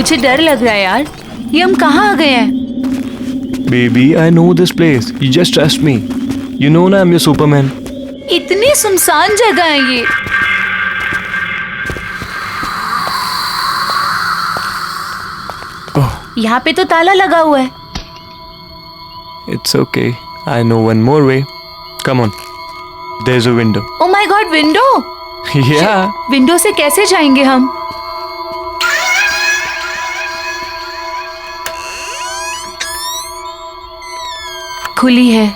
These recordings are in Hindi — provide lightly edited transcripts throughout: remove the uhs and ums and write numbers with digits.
मुझे डर लग रहा है यार, ये हम कहाँ आ गए हैं? Baby, I know this place. You just trust me. You know ना, I'm your Superman. इतनी सुनसान जगह है ये। Oh, यहाँ पे तो ताला लगा हुआ है। it's okay. I know one more way. Come on. There's a window. Oh my God, window! Yeah. Window से कैसे जाएंगे हम? खुली है।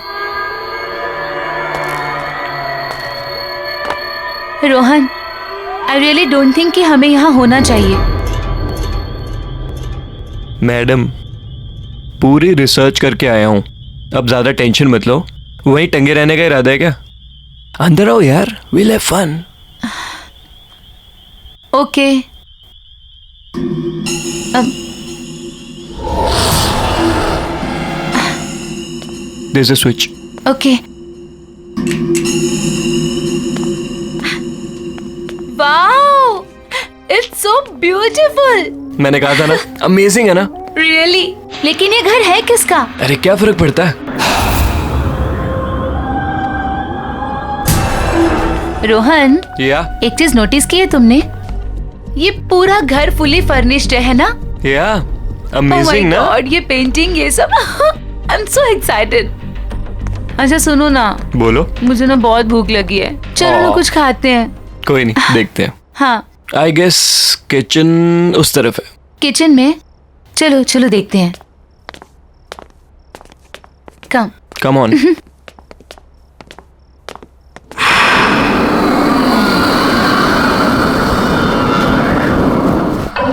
Rohan, I really don't think कि हमें यहाँ होना चाहिए। मैडम, पूरी रिसर्च करके आया हूँ। अब ज्यादा टेंशन मत लो। वहीं टंगे रहने का इरादा है क्या? अंदर आओ यार, we'll have fun. Okay. There's a switch. Okay. Wow, it's so beautiful. मैंने कहा था ना, अमेजिंग है ना? रियली? लेकिन ये घर है किसका? अरे क्या फर्क पड़ता है? रोहन, या एक चीज नोटिस की है तुमने? ये पूरा घर फुली फर्निश्ड है ना? अमेजिंग ना? गॉड, ये पेंटिंग, ये सब। I am so excited. अच्छा सुनो ना, बोलो। मुझे ना बहुत भूख लगी है, चलो ना कुछ खाते हैं। कोई नहीं, देखते हैं। हाँ, आई गेस किचन उस तरफ है। किचन में? चलो चलो देखते हैं। Come on.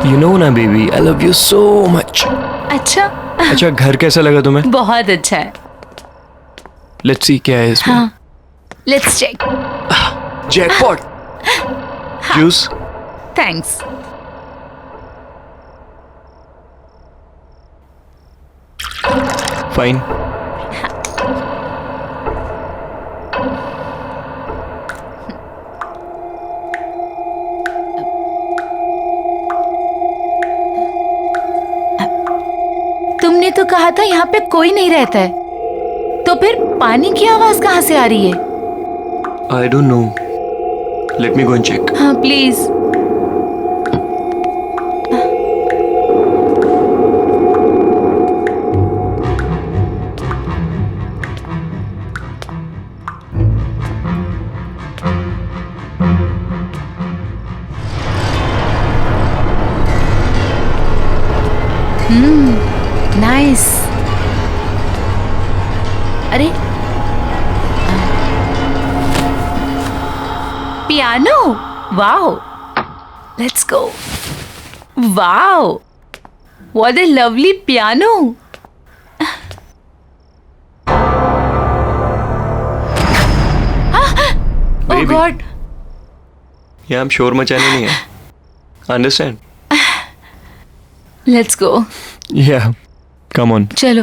यू नो ना baby, I love you so much. अच्छा, घर कैसा लगा तुम्हें? बहुत अच्छा है। लेट्स सी क्या है इसमें। हाँ, let's check. Jackpot. Juice. Thanks. Fine. तुमने तो कहा था यहाँ पे कोई नहीं रहता है, तो फिर पानी की आवाज कहाँ से आ रही है? I don't know, let me go and check. हाँ प्लीज। नाइस। अरे piano, wow, let's go. Wow, what a lovely piano. Oh God, यहाँ हम शोर मचाने नहीं है, अंडरस्टैंड? Let's go. या कम ऑन। चलो।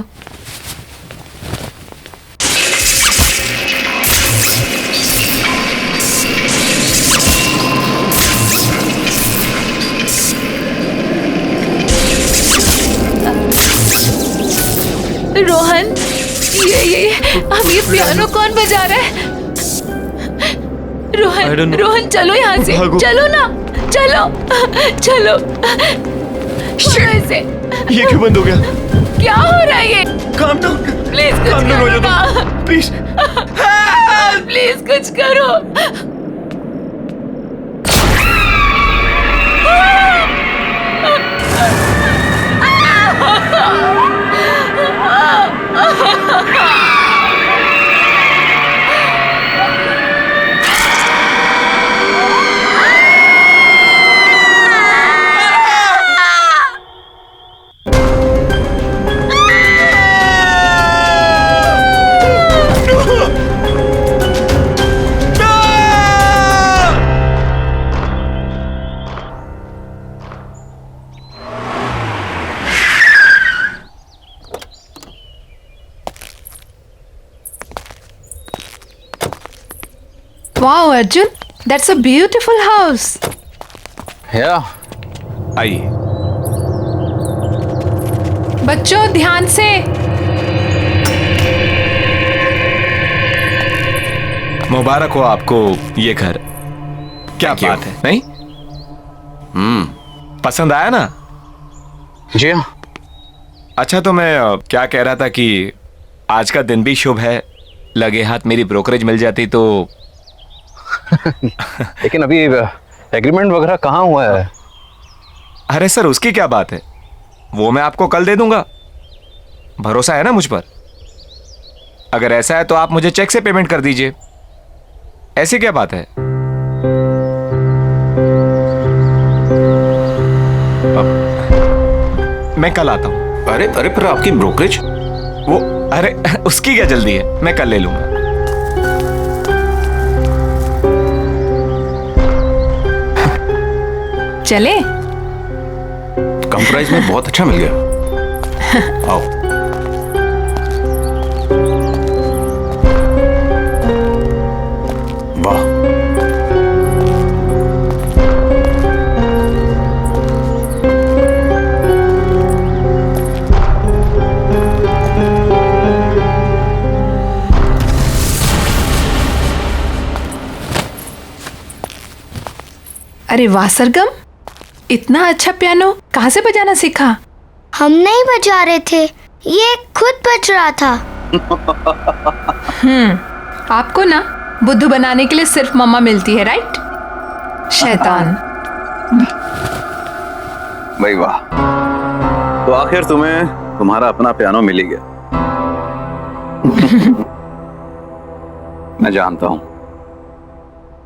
रोहन, ये अब ये पियानो कौन बजा रहा है? रोहन चलो यहाँ से, चलो ना, चलो चलो। से ये क्यों बंद हो गया? क्या हो रहा है ये? Calm down. प्लीज कुछ Calm down हो करो जाओ ना। तुम, प्लीज। प्लीज कुछ करो। Wow, Arjun, that's a beautiful house. Yeah. आइए। बच्चों ध्यान से। मुबारक हो आपको ये घर। क्या बात है, नहीं? पसंद आया ना? जी हाँ। अच्छा, तो मैं क्या कह रहा था कि आज का दिन भी शुभ है, लगे हाथ मेरी ब्रोकरेज मिल जाती तो। लेकिन अभी एग्रीमेंट वगैरह कहाँ हुआ है? अरे सर, उसकी क्या बात है, वो मैं आपको कल दे दूंगा। भरोसा है ना मुझ पर? अगर ऐसा है तो आप मुझे चेक से पेमेंट कर दीजिए। ऐसी क्या बात है? मैं कल आता हूं। अरे अरे, पर आपकी ब्रोकरेज? वो अरे उसकी क्या जल्दी है, मैं कल ले लूंगा। चले? कम प्राइस में बहुत अच्छा मिल गया। आओ। वाह। अरे वाह सरगम, इतना अच्छा पियानो कहाँ से बजाना सीखा? हम नहीं बजा रहे थे, ये खुद बज रहा था। आपको ना बुद्धू बनाने के लिए सिर्फ मम्मा मिलती है, राइट? शैतान। भाई वाह, तो आखिर तुम्हें तुम्हारा अपना पियानो मिल ही गया। मैं जानता हूँ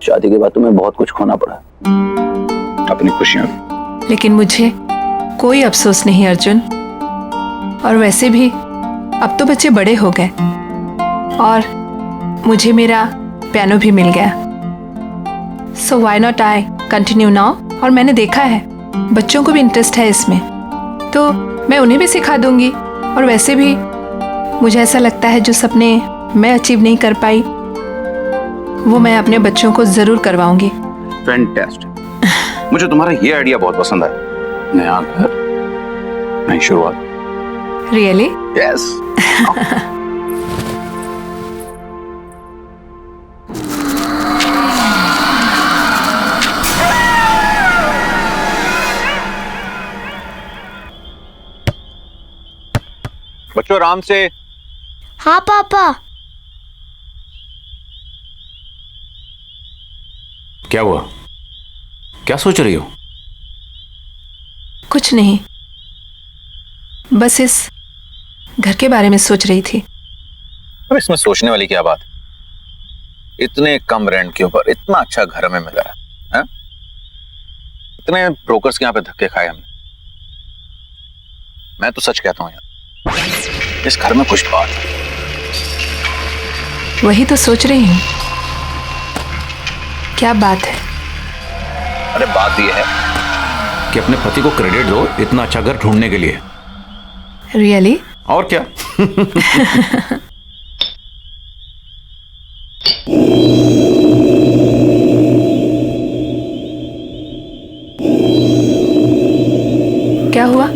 शादी के बाद तुम्हें बहुत कुछ खोना पड़ा, अपनी खुशियां भी। लेकिन मुझे कोई अफसोस नहीं अर्जुन। और वैसे भी अब तो बच्चे बड़े हो गए और मुझे मेरा पियानो भी मिल गया। So why not I continue now. और मैंने देखा है बच्चों को भी इंटरेस्ट है इसमें, तो मैं उन्हें भी सिखा दूंगी। और वैसे भी मुझे ऐसा लगता है जो सपने मैं अचीव नहीं कर पाई वो मैं अपने बच्चों को जरूर करवाऊंगी। फैंटास्टिक। मुझे तुम्हारा ये आइडिया बहुत पसंद आया। नया घर, नई शुरुआत। रियली? यस। बच्चों आराम से। हाँ पापा। क्या हुआ? क्या सोच रही हो? कुछ नहीं, बस इस घर के बारे में सोच रही थी। अब इसमें सोचने वाली क्या बात? इतने कम रेंट के ऊपर इतना अच्छा घर हमें मिला है? इतने ब्रोकर्स के यहाँ पे धक्के खाए हमने। मैं तो सच कहता हूँ यार, इस घर में कुछ बात है। वही तो सोच रही हूँ, क्या बात है? अरे बात यह है कि अपने पति को क्रेडिट दो इतना अच्छा घर ढूंढने के लिए। रियली? और क्या। क्या हुआ?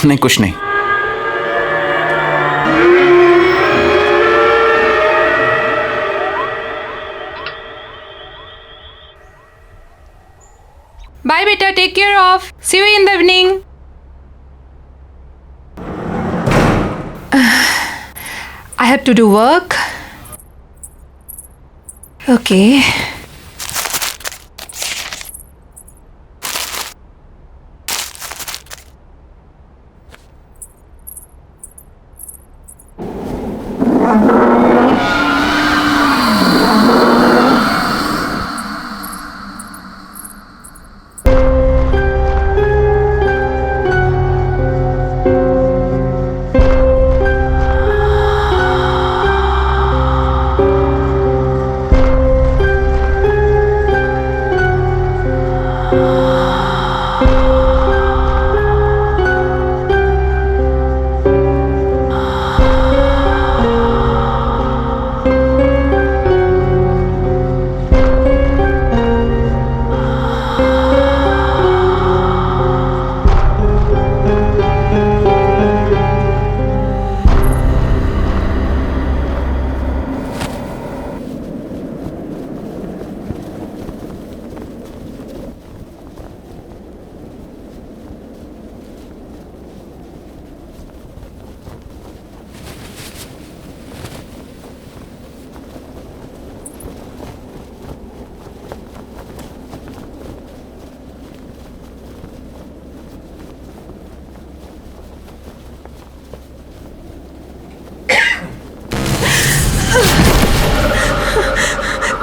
नहीं, कुछ नहीं। बाय बेटा, take care of, see you in the evening. I have to do work. Okay.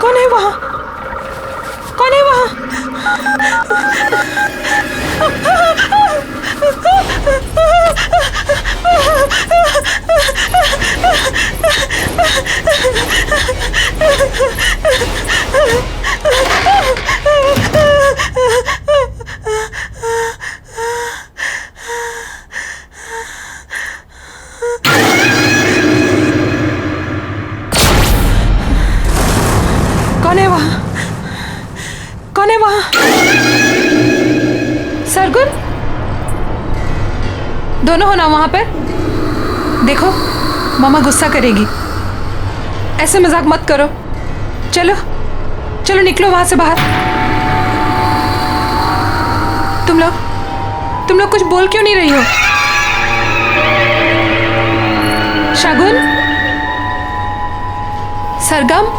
कौन है वहाँ? कौन है वहाँ? कौन है वहाँ? कौन है वहाँ? सरगुन, दोनों हो ना वहां पर? देखो, मामा गुस्सा करेगी। ऐसे मजाक मत करो। चलो चलो निकलो वहां से बाहर। तुम लोग कुछ बोल क्यों नहीं रही हो? शगुन, सरगम,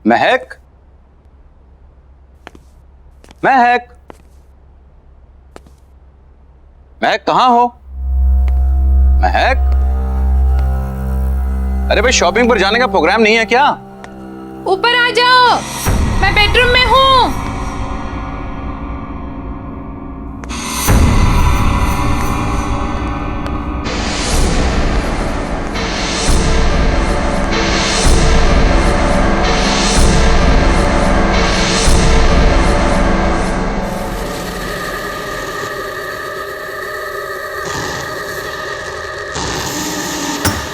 महक, महक, महक कहाँ हो? महक, अरे भाई शॉपिंग पर जाने का प्रोग्राम नहीं है क्या? ऊपर आ जाओ, मैं बेडरूम में हूँ।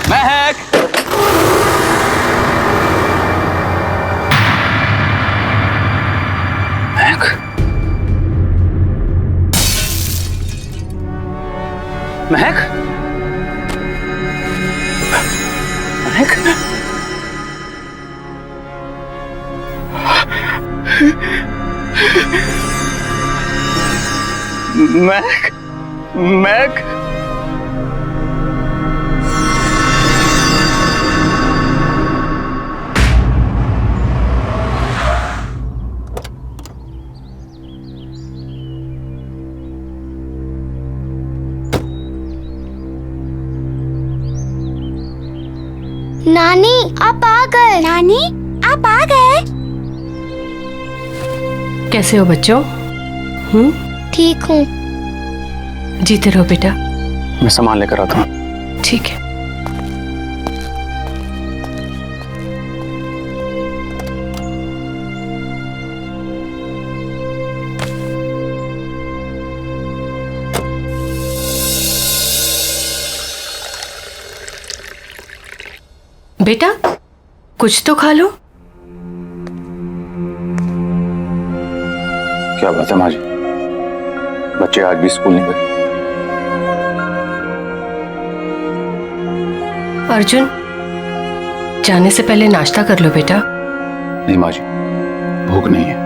महक, महक, महक, महक, महक, नानी आप आ गए। नानी आप आ गए। कैसे हो बच्चों? ठीक हूँ। जीते रहो बेटा। मैं सामान लेकर आता हूँ। ठीक है। बेटा कुछ तो खा लो। क्या बात है माँ जी, बच्चे आज भी स्कूल नहीं गए? अर्जुन, जाने से पहले नाश्ता कर लो बेटा। नहीं माँ जी, भूख नहीं है।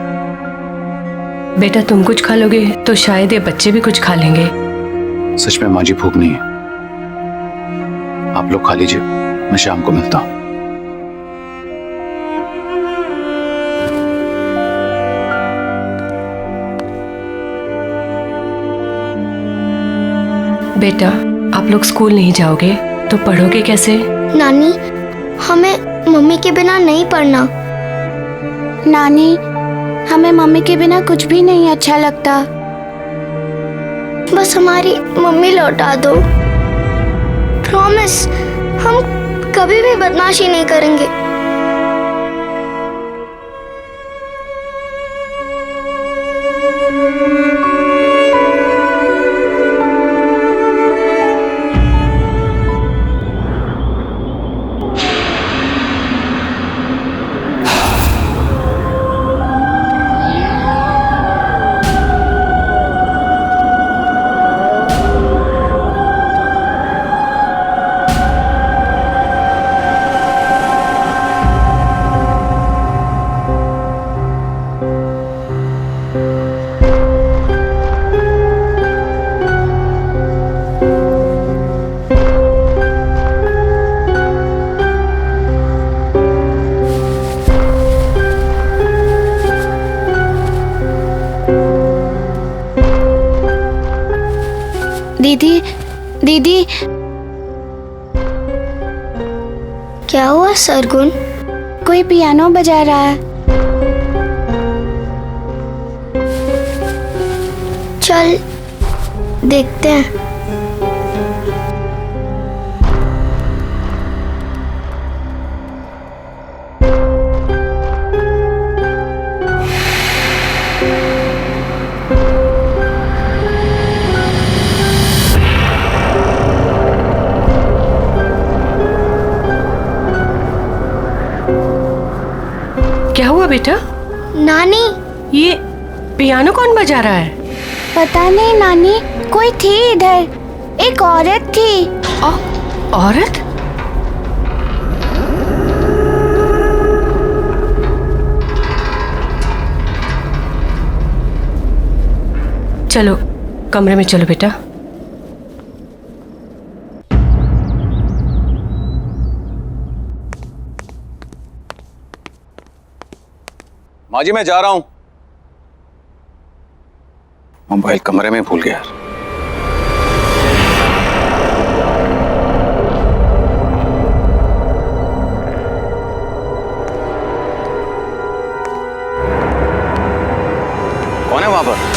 बेटा तुम कुछ खा लोगे तो शायद ये बच्चे भी कुछ खा लेंगे। सच में माँ जी भूख नहीं है। आप लोग खा लीजिए, मैं शाम को मिलता हूँ। बेटा आप लोग स्कूल नहीं जाओगे तो पढ़ोगे कैसे? नानी हमें मम्मी के बिना नहीं पढ़ना। नानी हमें मम्मी के बिना कुछ भी नहीं अच्छा लगता। बस हमारी मम्मी लौटा दो। प्रॉमिस, हम कभी भी बदमाशी नहीं करेंगे। दीदी दीदी, क्या हुआ सरगुन? कोई पियानो बजा रहा है। चल देखते हैं। क्या हुआ बेटा? नानी, ये पियानो कौन बजा रहा है? पता नहीं नानी, कोई थी इधर, एक औरत थी। औरत? चलो कमरे में चलो बेटा। माँ जी मैं जा रहा हूं। मोबाइल कमरे में भूल गया यार। कौन है वहां पर?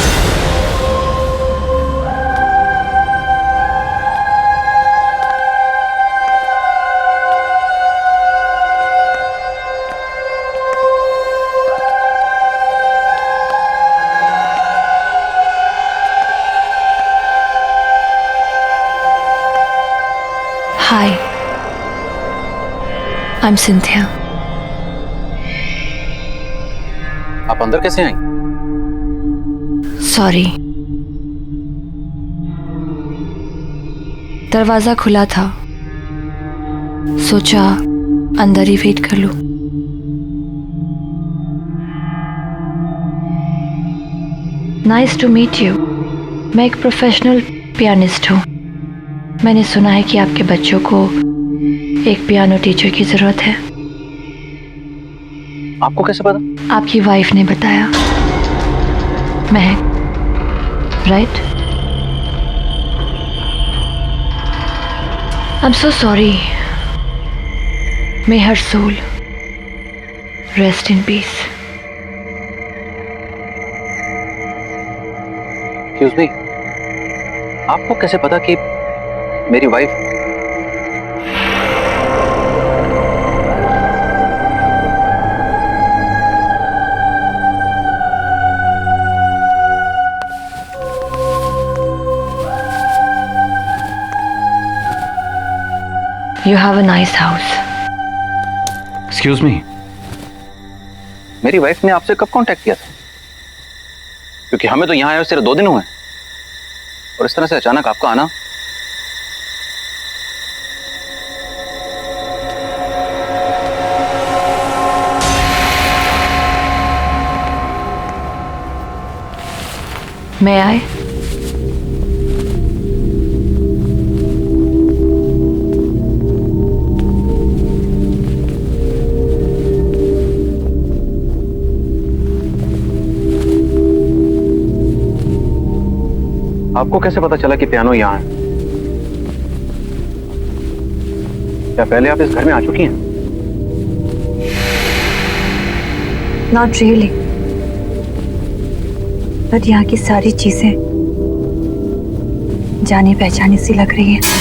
Hi, I'm Cynthia. आप अंदर कैसे आई? Sorry. दरवाजा खुला था, सोचा अंदर ही वेट कर लूं। Nice to meet you. मैं एक प्रोफेशनल पियानिस्ट हूँ। मैंने सुना है कि आपके बच्चों को एक पियानो टीचर की जरूरत है। आपको कैसे पता? आपकी वाइफ ने बताया। महक, right? I'm so sorry. May her soul rest in peace. Excuse me. आपको कैसे पता कि मेरी wife? You have a nice house. Excuse me, मेरी वाइफ ने आपसे कब कांटेक्ट किया था? क्योंकि हमें तो यहाँ आए सिर्फ 2 दिन हुए और इस तरह से अचानक आपका आना। May I? आपको कैसे पता चला कि पियानो यहाँ है? क्या पहले आप इस घर में आ चुकी हैं? Not really. बट यहाँ की सारी चीजें जानी पहचानी सी लग रही हैं।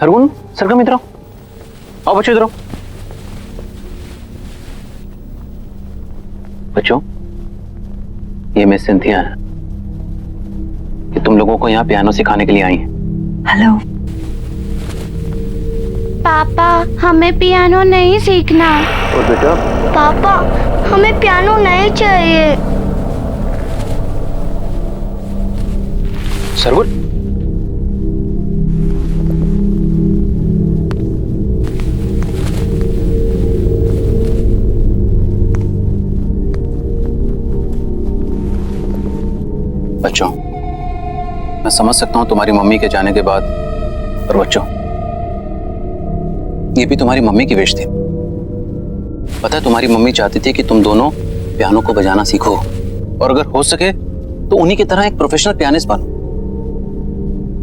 सरगुन, सरगम इधर आओ। आओ बच्चों इधर आओ। बच्चों, ये मिस सिंथिया है। ये तुम लोगों को यहाँ पियानो सिखाने के लिए आई हैं। हेलो। पापा हमें पियानो नहीं सीखना। और बेटा? पापा हमें पियानो नहीं चाहिए। सरगुन, बच्चों, मैं समझ सकता हूं तुम्हारी मम्मी के जाने के बाद, पर बच्चों ये भी तुम्हारी मम्मी की विश थी। पता है तुम्हारी मम्मी चाहती थी कि तुम दोनों पियानो को बजाना सीखो और अगर हो सके तो उन्हीं की तरह एक प्रोफेशनल पियानिस्ट बनो।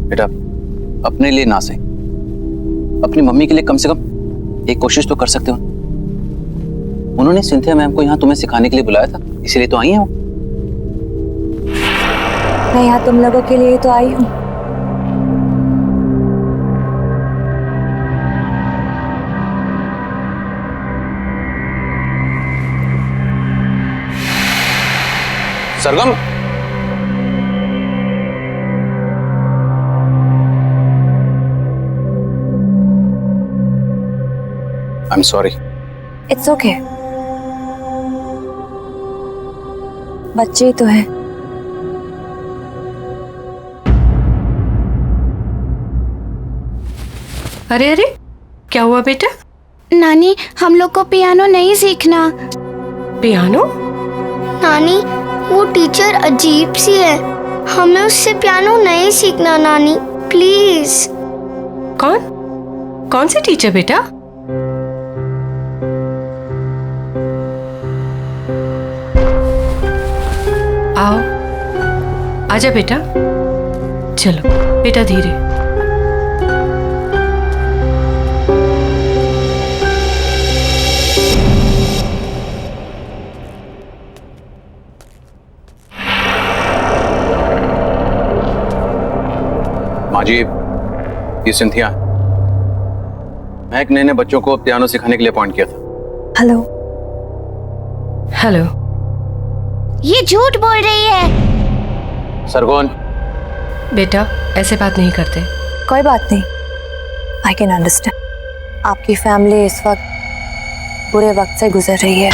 बेटा, अपने लिए ना सही, अपनी मम्मी के लिए कम से कम एक कोशिश तो कर सकते हो। उन्होंने सिंथिया मैम को यहाँ तुम्हें सिखाने के लिए बुलाया था, इसीलिए तो आई हैं वो। मैं यहाँ तुम लोगों के लिए तो आई हूँ। Sargam, I am sorry. It's okay, बच्चे ही तो हैं। अरे अरे, क्या हुआ बेटा? नानी हम लोग को पियानो नहीं सीखना। पियानो? नानी वो टीचर अजीब सी है, हमें उससे पियानो नहीं सीखना नानी, प्लीज। कौन सी टीचर बेटा? आओ, आजा बेटा। चलो बेटा, धीरे। माँ जी, ये सिंथिया, महक ने बच्चों को पियानो सिखाने के लिए अपॉइंट किया था। हेलो। हेलो। ये झूठ बोल रही है। सरगुन, बेटा ऐसे बात नहीं करते। कोई बात नहीं, आई कैन अंडरस्टैंड। आपकी फैमिली इस वक्त बुरे वक्त से गुजर रही है।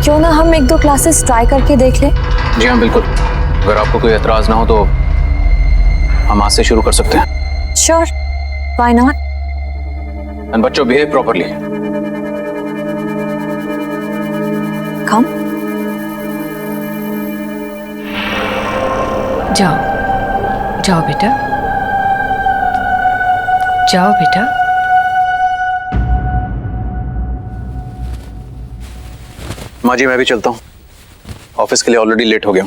क्यों ना हम 1-2 क्लासेस ट्राई करके देख लें? जी हाँ बिल्कुल, अगर आपको कोई एतराज ना हो तो हम आज से शुरू कर सकते हैं। Sure, why not. एंड बच्चों, बिहेव प्रॉपर्ली। कम। जाओ बेटा, जाओ बेटा। माँ जी, मैं भी चलता हूँ, ऑफिस के लिए ऑलरेडी लेट हो गया।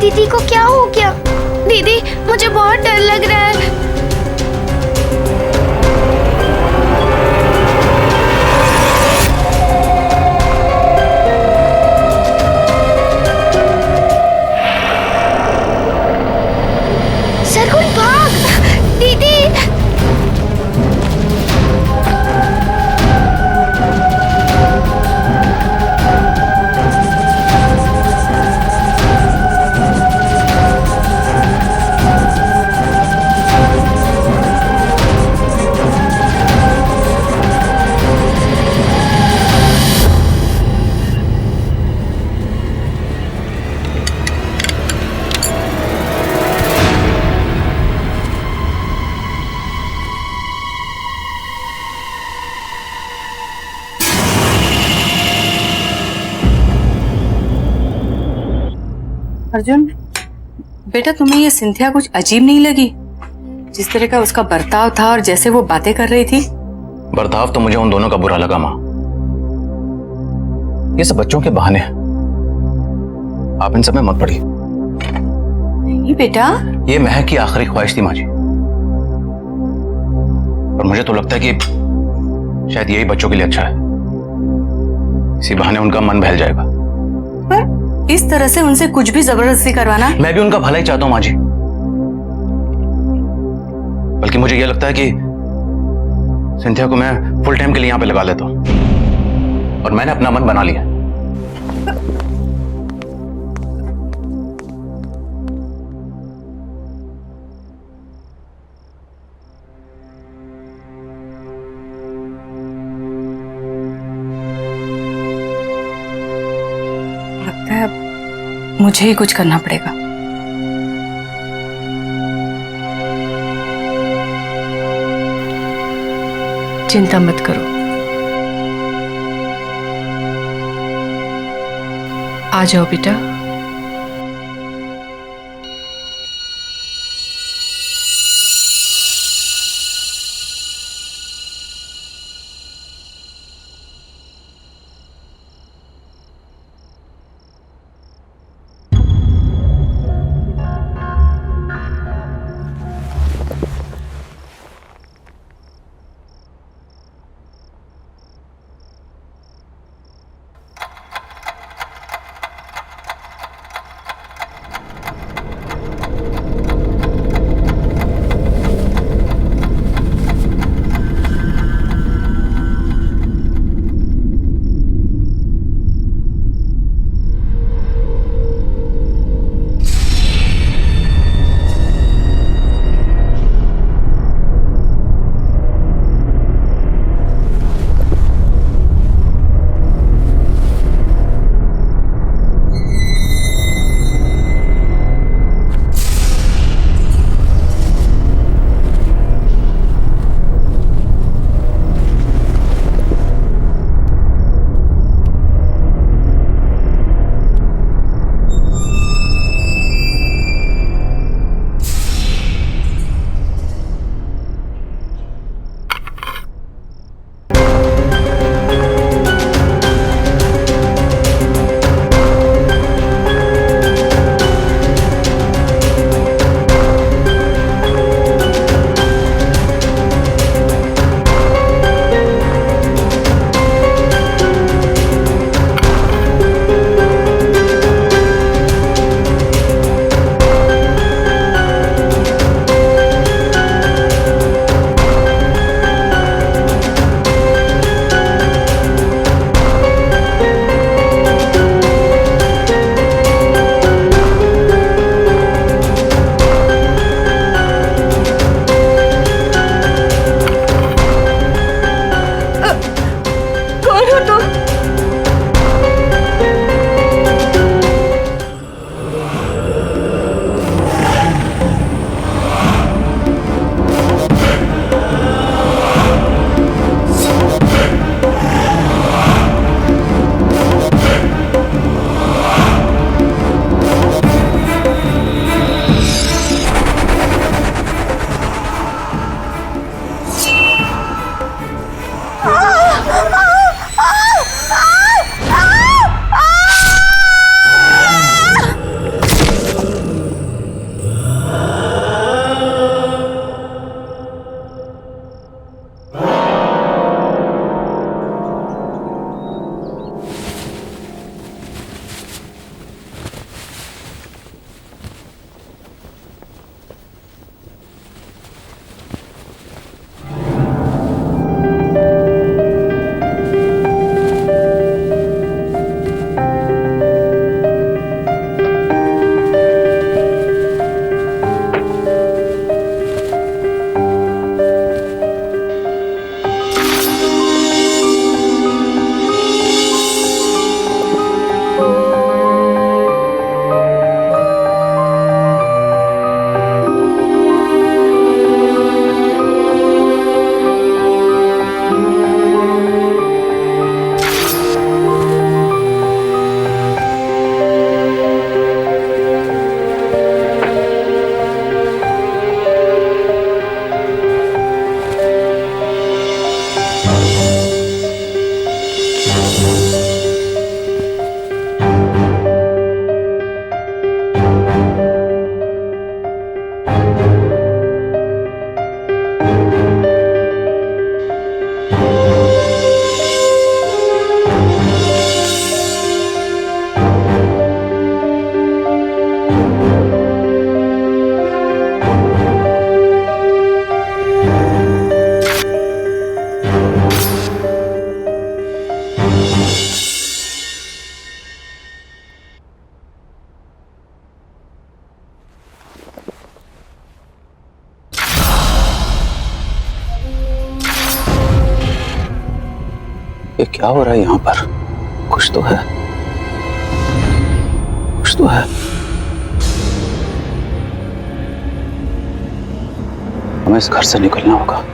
दीदी को क्या हो गया? दीदी मुझे बहुत डर लग रहा है। सरगुन भाग, दीदी। अर्जुन, बेटा तुम्हें ये सिंथिया कुछ अजीब नहीं लगी? जिस तरह का उसका बर्ताव था और जैसे वो बातें कर रही थी। बर्ताव तो मुझे उन दोनों का बुरा लगा माँ। ये सब बच्चों के बहाने हैं, आप इन सब में मत पड़िए। नहीं बेटा, ये महक की आखिरी ख्वाहिश थी माँ जी, और मुझे तो लगता है कि शायद यही बच्चों के लिए अच्छा है। इसी बहाने उनका मन बहल जाएगा। पर इस तरह से उनसे कुछ भी जबरदस्ती करवाना। मैं भी उनका भला ही चाहता हूं माँ जी, बल्कि मुझे यह लगता है कि सिंथिया को मैं फुल टाइम के लिए यहां पे लगा लेता हूं, और मैंने अपना मन बना लिया। लगता है मुझे ही कुछ करना पड़ेगा। चिंता मत करो, आ जाओ बेटा। ये क्या हो रहा है यहाँ पर? कुछ तो है, कुछ तो है। हमें इस घर से निकलना होगा।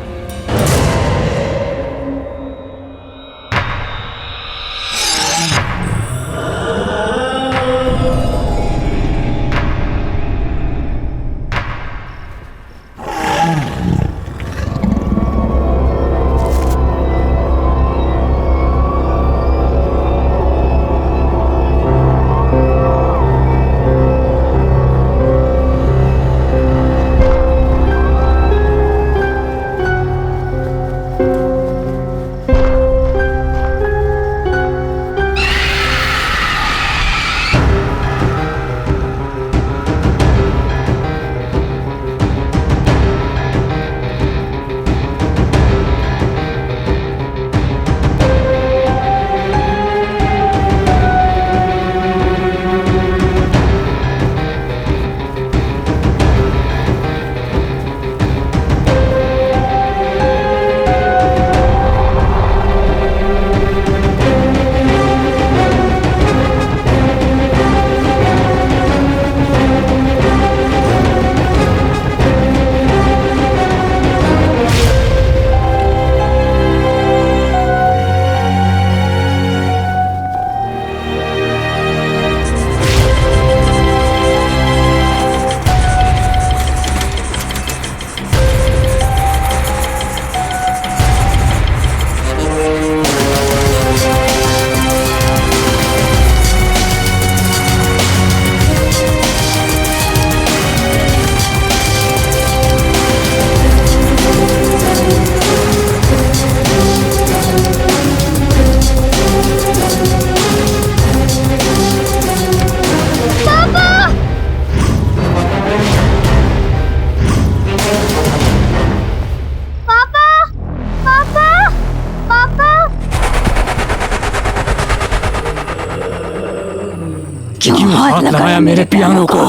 क्यों हाथ लगाया मेरे पियानो को?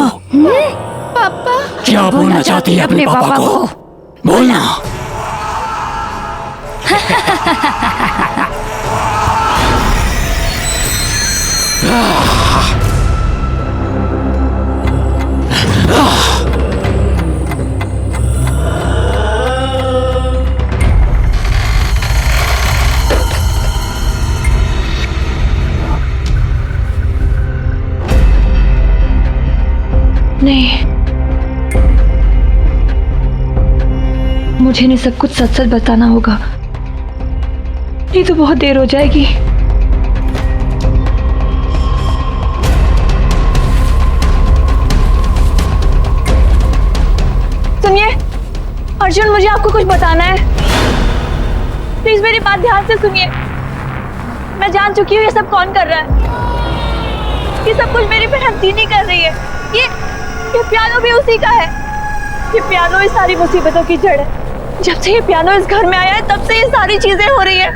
पापा क्या बोलना चाहती है अपने पापा को? बोलना। नहीं, मुझे इन्हें सब कुछ सच सच बताना होगा, नहीं तो बहुत देर हो जाएगी। सुनिए अर्जुन, मुझे आपको कुछ बताना है। प्लीज मेरी बात ध्यान से सुनिए। मैं जान चुकी हूँ ये सब कौन कर रहा है। ये सब कुछ मेरी बहन नहीं कर रही है। ये पियानो भी उसी का है। ये पियानो इस सारी मुसीबतों की जड़ है। जब से ये पियानो इस घर में आया है तब से ये सारी चीजें हो रही है।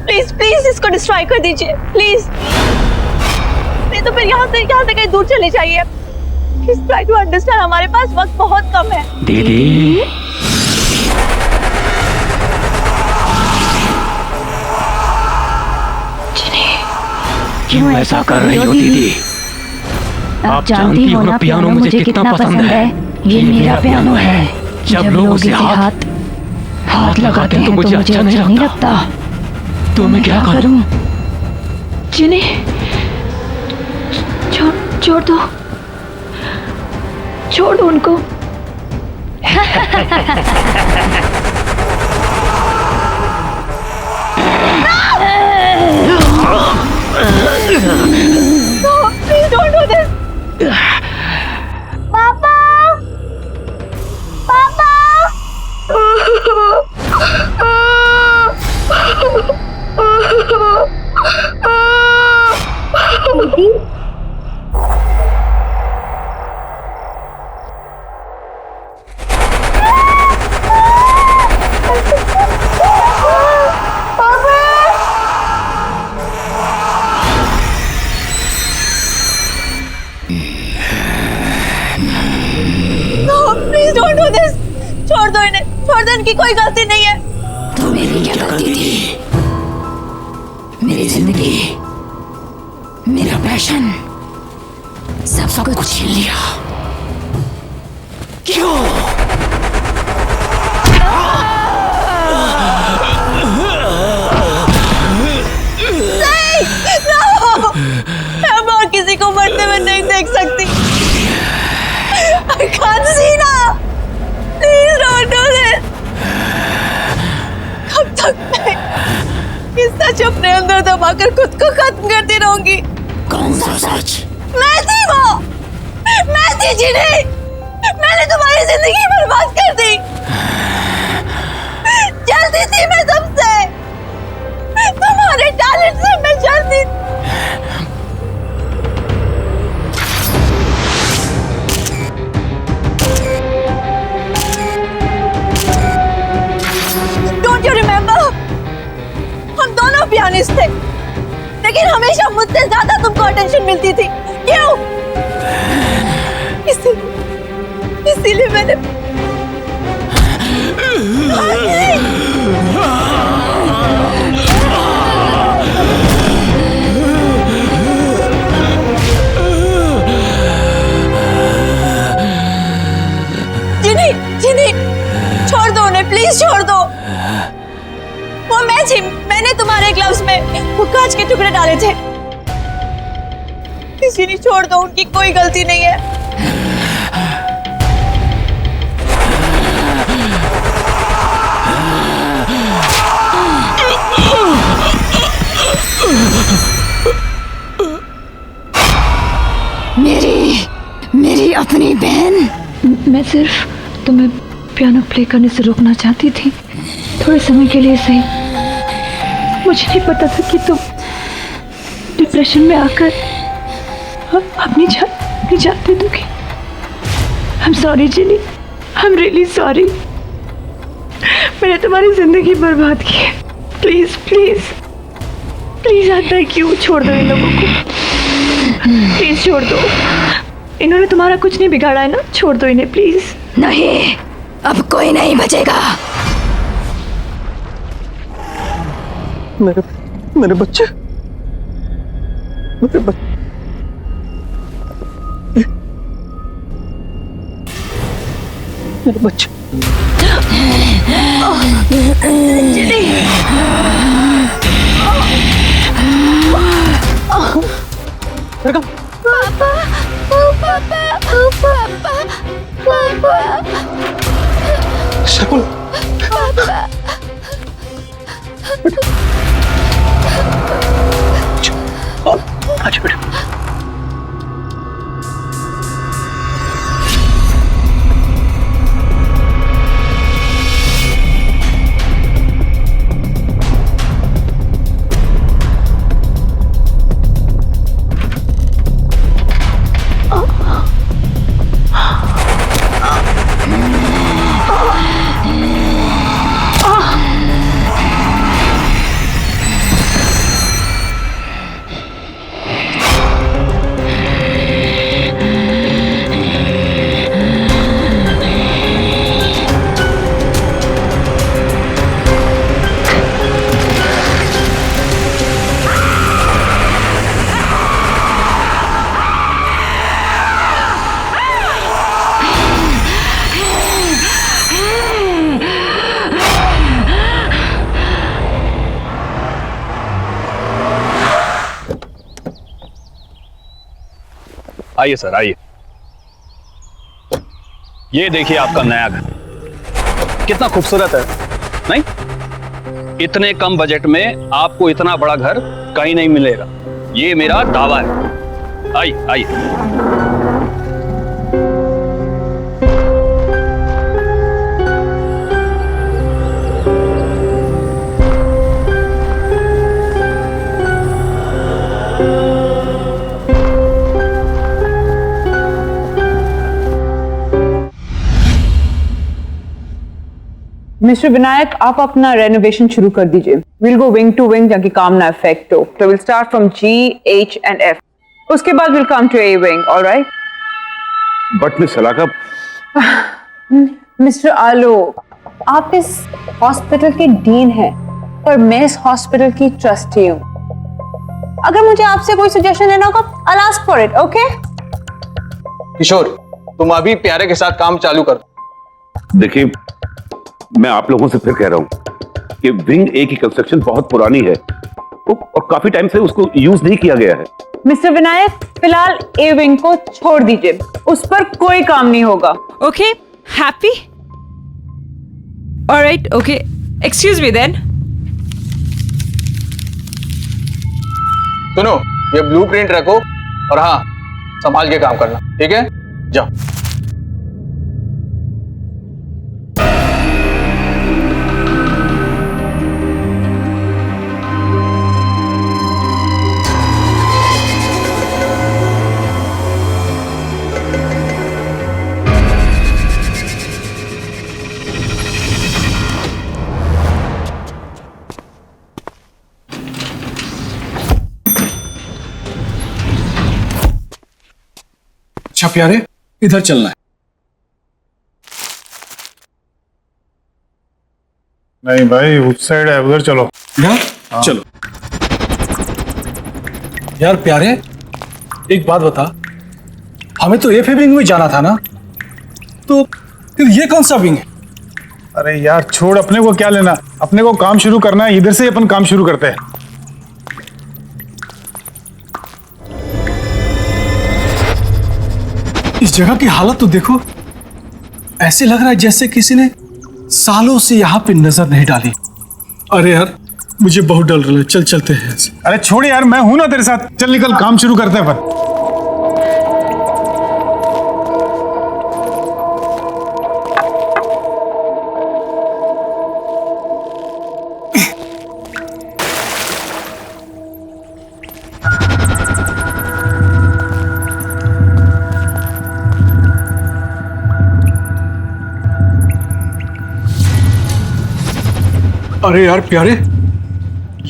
प्लीज प्लीज इसको डिस्ट्रॉय कर दीजिए प्लीज, नहीं तो फिर यहाँ से कहीं दूर चले जाइए। प्लीज ट्राई टू अंडरस्टैंड, हमारे पास वक्त बहुत कम है। दीदी, क्यों ऐसा कर रही हो दीदी? आप जानती हो ना पियानो मुझे कितना पसंद है। ये मेरा पियानो है। जब लोग इसे हाथ लगाते हैं तो मुझे अच्छा नहीं लगता। तो मैं क्या करूं? जिन्हें छोड़ दो उनको। No, please don't do this. पापा, पापा। Please don't do this. छोड़ दो इन्हें, छोड़ दो, इनकी कोई गलती नहीं है। तो मेरी क्या गलती थी? मेरी जिंदगी, मेरा पैशन, सब कुछ छीन लिया। क्यों? अब और किसी को मरते हुए नहीं देख सकती। I can't see now. Please don't do this. कब तक मैं इस सच अपने अंदर दबाकर खुद को खत्म करती रहूंगी? कौन सा सच? मैं थी वो, मैं थी जिन्हें मैंने तुम्हारी जिंदगी बर्बाद कर दी। जलती थी मैं सबसे, तुम्हारे टैलेंट से मैं जलती थी। Don't you remember? हम दोनों पियानिस्ट थे, लेकिन हमेशा मुझसे ज्यादा तुमको अटेंशन मिलती थी। क्यों? इसीलिए मैंने जिनी, छोड़ दो उन्हें, प्लीज छोड़ दो। वो मैं थी, मैंने तुम्हारे ग्लव्स में वो कांच के टुकड़े डाले थे। जिनी, छोड़ दो, उनकी कोई गलती नहीं है। मेरी अपनी बहन। मैं सिर्फ तुम्हें पियानो प्ले करने से रोकना चाहती थी, थोड़े समय के लिए सही। मुझे नहीं पता था कि तुम डिप्रेशन में आकर अपनी जान दे दोगी। I'm sorry Jini, I'm really sorry। मैंने तुम्हारी जिंदगी बर्बाद की है। Please please please I beg you, छोड़ दो इन लोगों को, प्लीज छोड़ दो। इन्होंने तुम्हारा कुछ नहीं बिगाड़ा है ना, छोड़ दो इन्हें प्लीज। नहीं, अब कोई नहीं बचेगा। मेरे बच्चे, मेरे बच्चे, मेरे बच्चे। शकुन, अच्छा बेटा। आइए सर, आइए। ये देखिए आपका नया घर, कितना खूबसूरत है, नहीं? इतने कम बजट में आपको इतना बड़ा घर कहीं नहीं मिलेगा, ये मेरा दावा है। आइए आइए। मिस्टर विनायक, आप अपना रेनोवेशन शुरू कर दीजिए। Will go wing to wing ताकि काम ना इफेक्ट हो। तो will start from G, H and F। उसके बाद will come to A wing, alright? But miss Salaka, mister Alok, आप इस हॉस्पिटल के डीन हैं, पर मैं इस हॉस्पिटल की ट्रस्टी हूँ। अगर मुझे आपसे कोई सजेशन लेना होगा, I'll ask for it, okay? किशोर, तुम अभी प्यारे के साथ काम चालू कर। देखिए, मैं आप लोगों से फिर कह रहा हूं कि विंग ए की कंस्ट्रक्शन बहुत पुरानी है और काफी टाइम से उसको यूज नहीं किया गया है। मिस्टर विनायक, फिलहाल ए विंग को छोड़ दीजिए, उस पर कोई काम नहीं होगा। Okay, happy? All right, okay. Excuse me then. सुनो, ये ब्लूप्रिंट रखो और हाँ, संभाल के काम करना, ठीक है? जाओ। अच्छा प्यारे, इधर चलना है। नहीं भाई, उस साइड है, उधर चलो। यार चलो। यार प्यारे, एक बात बता, हमें तो एफ विंग में जाना था ना, तो फिर ये कौन सा विंग है? अरे यार छोड़, अपने को क्या लेना, अपने को काम शुरू करना है, इधर से ही अपन काम शुरू करते हैं। इस जगह की हालत तो देखो, ऐसे लग रहा है जैसे किसी ने सालों से यहाँ पे नजर नहीं डाली। अरे यार, मुझे बहुत डर रहा है, चल चलते हैं। अरे छोड़ यार, मैं हूं ना तेरे साथ, चल निकल, काम शुरू करते हैं अपन। अरे यार प्यारे,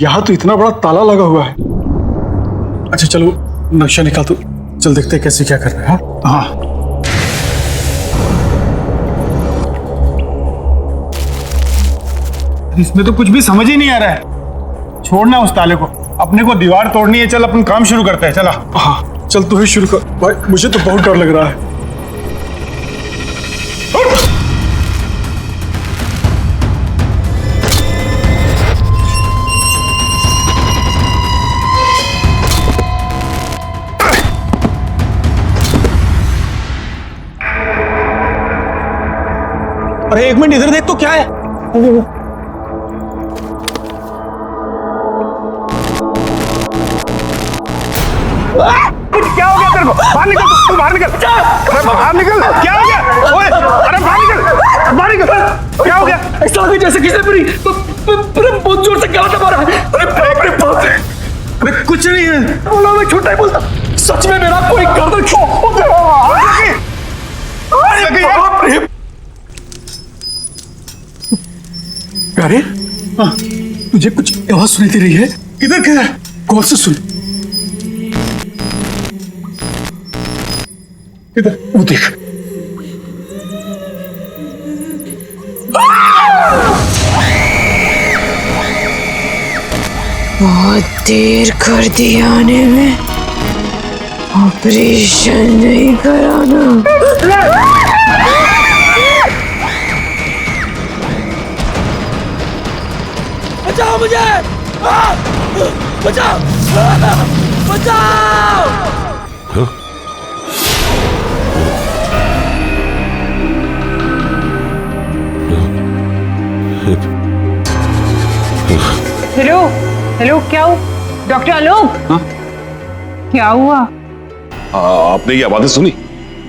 यहाँ तो इतना बड़ा ताला लगा हुआ है। अच्छा चलो, नक्शा निकाल, तो चल देखते हैं कैसे क्या कर रहे हैं। हाँ, इसमें तो कुछ भी समझ ही नहीं आ रहा है। छोड़ना उस ताले को, अपने को दीवार तोड़नी है। चल अपन काम शुरू करते हैं, चला। हाँ चल, तू ही शुरू कर भाई, मुझे तो बहुत डर लग रहा है। अरे एक मिनट, इधर देख तो, क्या है? क्या हो गया तेरे को? बाहर निकल, तू बाहर निकल। अरे बाहर निकल, क्या हो गया? ओए, अरे बाहर निकल, बाहर निकल। क्या हो गया? ऐसा लगा जैसे किसी ने बहुत जोर से गला दबा रहा है। अरे बाप रे बाप! अरे कुछ नहीं है, बोला, मैं झूठ नहीं बोलता, सच में मेरा कोई गर्दन अरे तुझे कुछ आवाज सुनाई दे रही है? इधर क्या है? कौन से सुन? इधर, वो देख। बहुत देर कर दी आने में, ऑपरेशन नहीं कराना। बचाओ मुझे! बचाओ! बचाओ! हेलो हेलो, क्या हुआ? डॉक्टर आलोक, क्या हुआ? आपने ये आवाजें सुनी?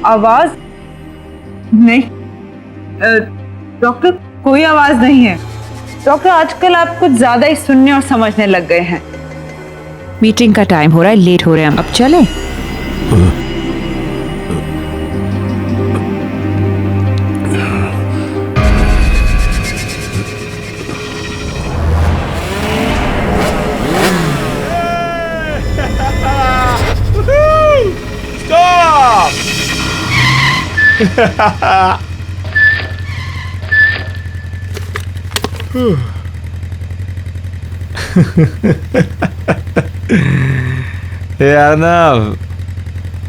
आवाज नहीं डॉक्टर, कोई आवाज नहीं है। डॉक्टर, आजकल आप कुछ ज्यादा ही सुनने और समझने लग गए हैं। मीटिंग का टाइम हो रहा है, लेट हो रहे हैं हम, अब चले। Stop! यार ना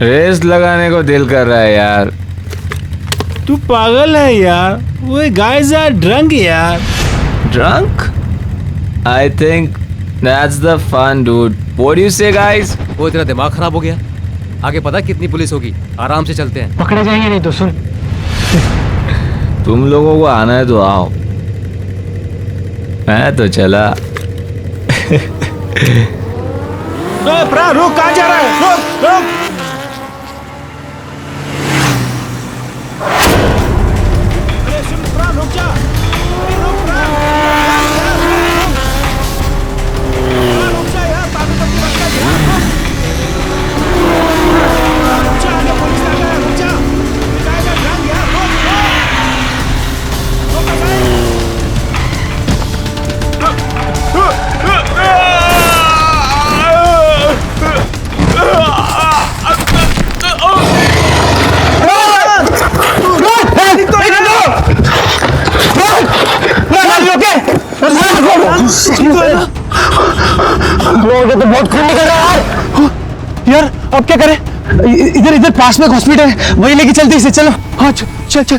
रेस लगाने को दिल कर रहा है यार। तू पागल है यार, वो गाइस आर ड्रंक यार। Drunk? I think that's the fun, dude. What do you say, guys? वो तेरा दिमाग खराब हो गया? आगे पता कितनी पुलिस होगी, आराम से चलते हैं। पकड़े जाएंगे नहीं तो सुन। तुम लोगों को आना है तो आओ, मैं तो चला। प्रा रुक, कहाँ जा रहा है? रुक रुक। अरे सुन प्रा, रुक जा। अरे रुक प्रा। रुक जा यार, बाबू तक मत जा यार। रुक जा, आगे पुलिस आ गया, रुक जा। जाएगा ड्रंक यार, रुक तो बहुत खून निकल रहा है यार। अब क्या करें? इधर इधर पास में हॉस्पिटल है, वहीं लेके चलते इसे। चलो हाँ चल चल चल।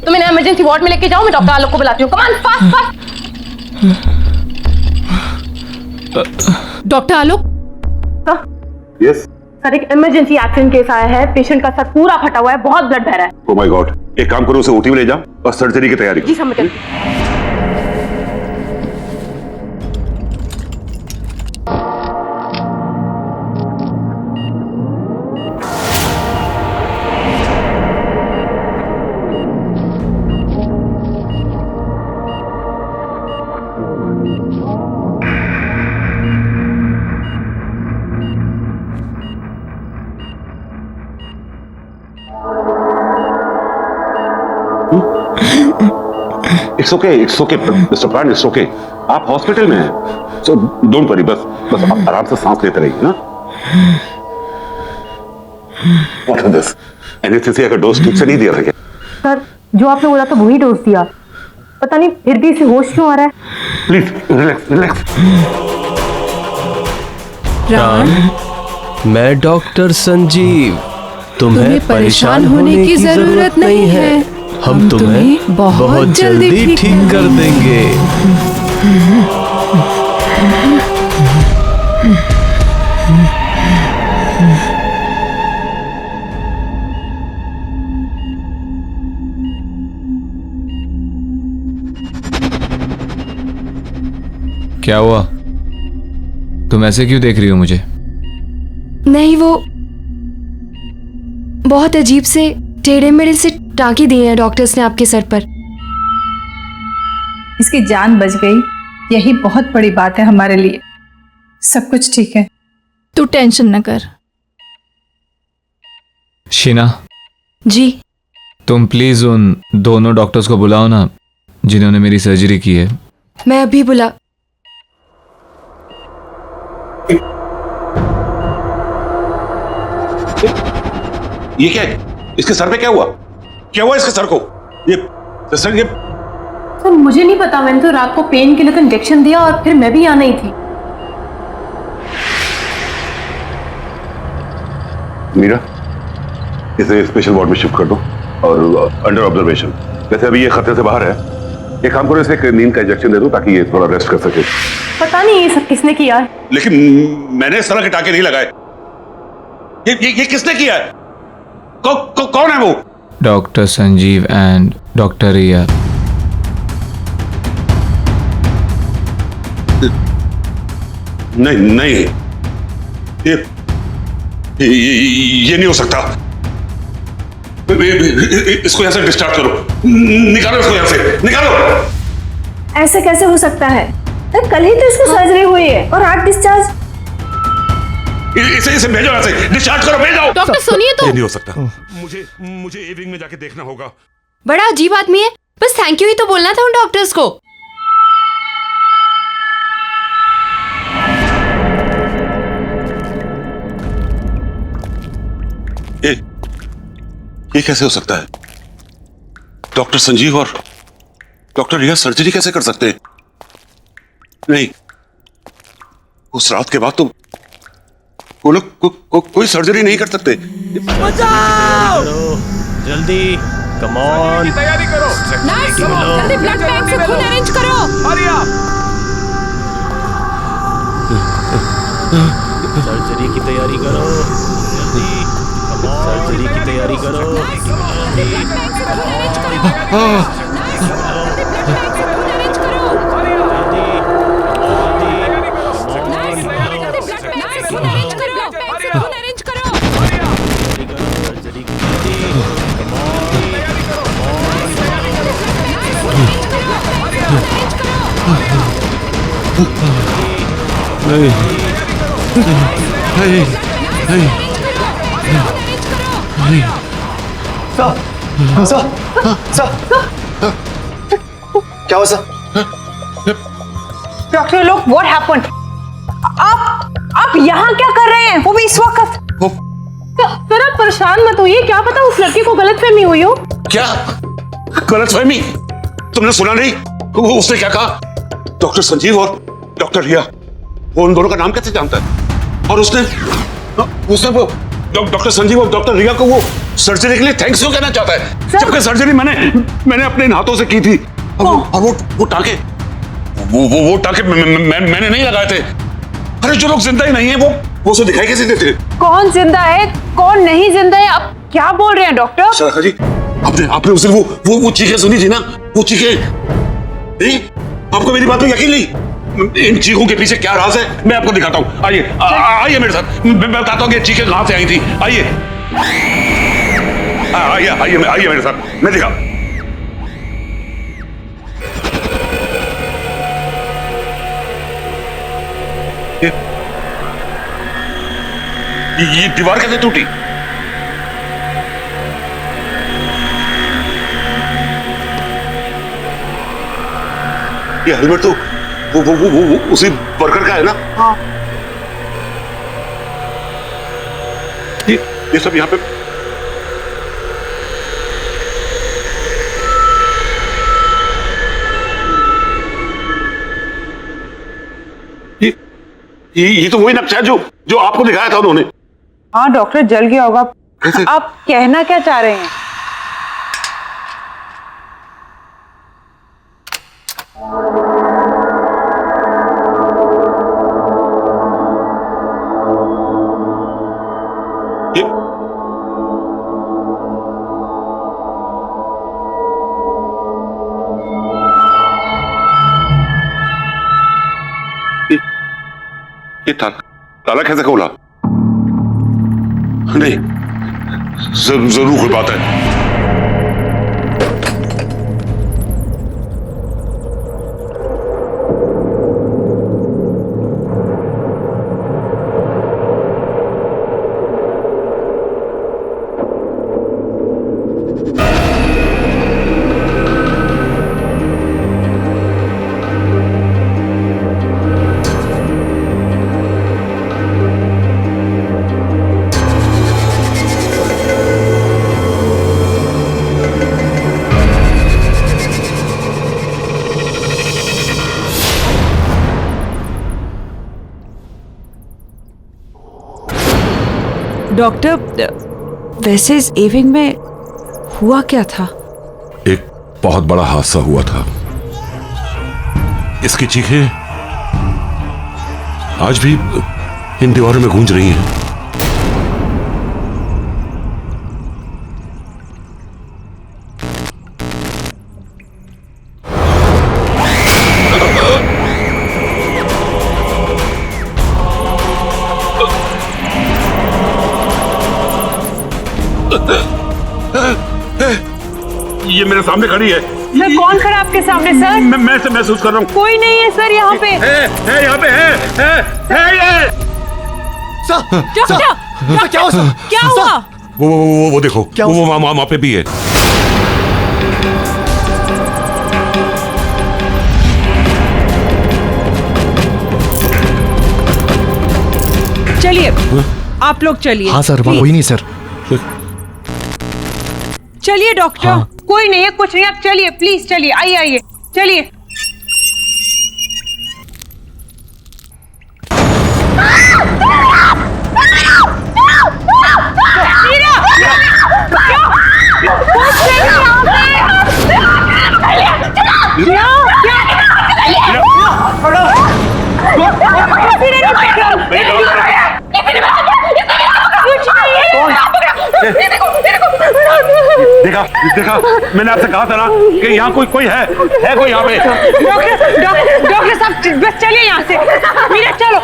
तुम इन्हें इमरजेंसी वार्ड में लेके जाओ, मैं डॉक्टर आलोक को बुलाती हूँ। Come on fast fast. Doctor Alok. Yes sir, एक इमरजेंसी एक्सीडेंट केस आया है। पेशेंट का सर पूरा फटा हुआ है, बहुत ब्लड बह रहा है। ओह माय गॉड, एक काम करो, उसे ओटी में ले जाओ और सर्जरी की तैयारी करो। जी समझ गई। इट्स ओके मिस्टर प्राण, इट्स ओके। आप हॉस्पिटल में हैं, सो डोंट वरी। बस आप आराम से सांस लेते रहिए ना। What is this? एनेस्थीसिया का डोज ठीक से नहीं दिया था क्या? सर, जो आपने बोला था वही डोज दिया, पता नहीं फिर भी इसे होश क्यों आ रहा है। Please relax relax. प्राण, मैं डॉक्टर संजीव। तुम्हें परेशान होने की जरूरत नहीं है। हम तुम्हें बहुत जल्दी ठीक कर देंगे। क्या हुआ? तुम ऐसे क्यों देख रही हो मुझे? नहीं, वो बहुत अजीब से टेढ़े मेढ़े से टाँकी दिए हैं डॉक्टर्स ने आपके सर पर। इसकी जान बच गई, यही बहुत बड़ी बात है हमारे लिए। सब कुछ ठीक है, तू टेंशन न कर। शीना जी, तुम प्लीज उन दोनों डॉक्टर्स को बुलाओ ना जिन्होंने मेरी सर्जरी की है। मैं अभी बुला। ये क्या है? इसके सर पे क्या हुआ? क्या हुआ इसके सर को? ये सर, मुझे नहीं पता। मैंने तो रात को पेन किलर का इंजेक्शन दिया और फिर मैं भी यहाँ नहीं थी। मीरा, इसे स्पेशल वार्ड में शिफ्ट कर दो और अंडर ऑब्जर्वेशन। वैसे अभी ये खतरे से बाहर है। एक काम करो, इसे एक नींद का इंजेक्शन दे दो ताकि ये थोड़ा रेस्ट कर सके। पता नहीं ये सब किसने किया है। लेकिन मैंने इस तरह के टाके नहीं लगाए। ये किसने किया है? कौन है वो? डॉक्टर संजीव एंड डॉक्टर रिया। नहीं, ये नहीं हो सकता। इसको यहां से डिस्चार्ज करो। निकालो इसको यहां से, निकालो। ऐसा कैसे हो सकता है? कल ही तो इसको सर्जरी हुई है और आज डिस्चार्ज। इसे भेजो यहां से, डिस्चार्ज करो, भेजो। डॉक्टर सुनिए तो। ये नहीं हो सकता। मुझे ए विंग में जाके देखना होगा। बड़ा अजीब आदमी है, बस थैंक यू ही तो बोलना था उन डॉक्टर्स को। ये कैसे हो सकता है? डॉक्टर संजीव और डॉक्टर रिया सर्जरी कैसे कर सकते हैं? नहीं, उस रात के बाद तो वो लोग कोई सर्जरी नहीं कर सकते। जल्दी, कम ऑन, तैयारी करो। जल्दी ब्लड बैंक से खून अरेंज करो। हरी आप। सर्जरी की तैयारी करो, जल्दी, कम ऑन, सर्जरी की तैयारी करो, क्या हुआ सर? डॉक्टर लोग, व्हाट हैपेंड? आप यहाँ क्या कर रहे हैं, वो भी इस वक्त? सर आप परेशान मत होइए, क्या पता उस लड़के को गलतफहमी हुई हो। क्या गलतफहमी? तुमने सुना नहीं उसने क्या कहा? डॉक्टर संजीव और डॉक्टर रिया, वो उन दोनों का नाम कैसे जानता है? और उसने वो डॉक्टर संजीव और डॉक्टर रिया को वो सर्जरी के लिए थैंक्स क्यों कहना चाहता है, जबकि सर्जरी मैंने अपने हाथों से की थी। और वो टाके वो टाके मैंने नहीं लगाए थे। अरे जो लोग जिंदा ही नहीं है वो उसे दिखाई कैसे देते? कौन जिंदा है कौन नहीं जिंदा है, आप क्या बोल रहे हैं डॉक्टर? शाखा जी, आपने उस दिन वो चीखें सुनी थी ना, वो चीखें नहीं? आपको मेरी बात पे यकीन नहीं? इन चीखों के पीछे क्या राज है, मैं आपको दिखाता हूँ। आइए मेरे साथ, मैं बताता हूँ कि चीखें कहां से आई थी। आइए मेरे साथ, मैं दिखा। ये दीवार कैसे टूटी? ये हेलमेट तो वो उसी वर्कर का है ना? हाँ। ये सब यहाँ पे ये तो वही नक्शा है जो आपको दिखाया था उन्होंने। हाँ डॉक्टर, जल गया होगा। आप कहना क्या चाह रहे हैं? ये ताला कैसे खोला? नहीं, जरूर कोई बात है। डॉक्टर, वैसे इस एविंग में हुआ क्या था? एक बहुत बड़ा हादसा हुआ था। इसकी चीखें आज भी इन दीवारों में गूंज रही हैं। ये मेरे सामने खड़ी है। सर कौन खड़ा आपके सामने सर? मैं से महसूस कर रहा हूँ। कोई नहीं है सर यहाँ पे। है यहाँ पे है ये। क्या हुआ? क्या हुआ? वो देखो, वो वहाँ पे भी है। चलिए आप लोग चलिए। हाँ सर, वहाँ कोई नहीं सर। चलिए डॉक्टर। हाँ। कोई नहीं है, कुछ नहीं, आप चलिए प्लीज, चलिए, आइए आइए। चलिए। देखा देखा, मैंने आपसे कहा था ना कि यहाँ कोई है कोई यहाँ पे। डॉक्टर साहब बस चलिए यहाँ से। मीरा चलो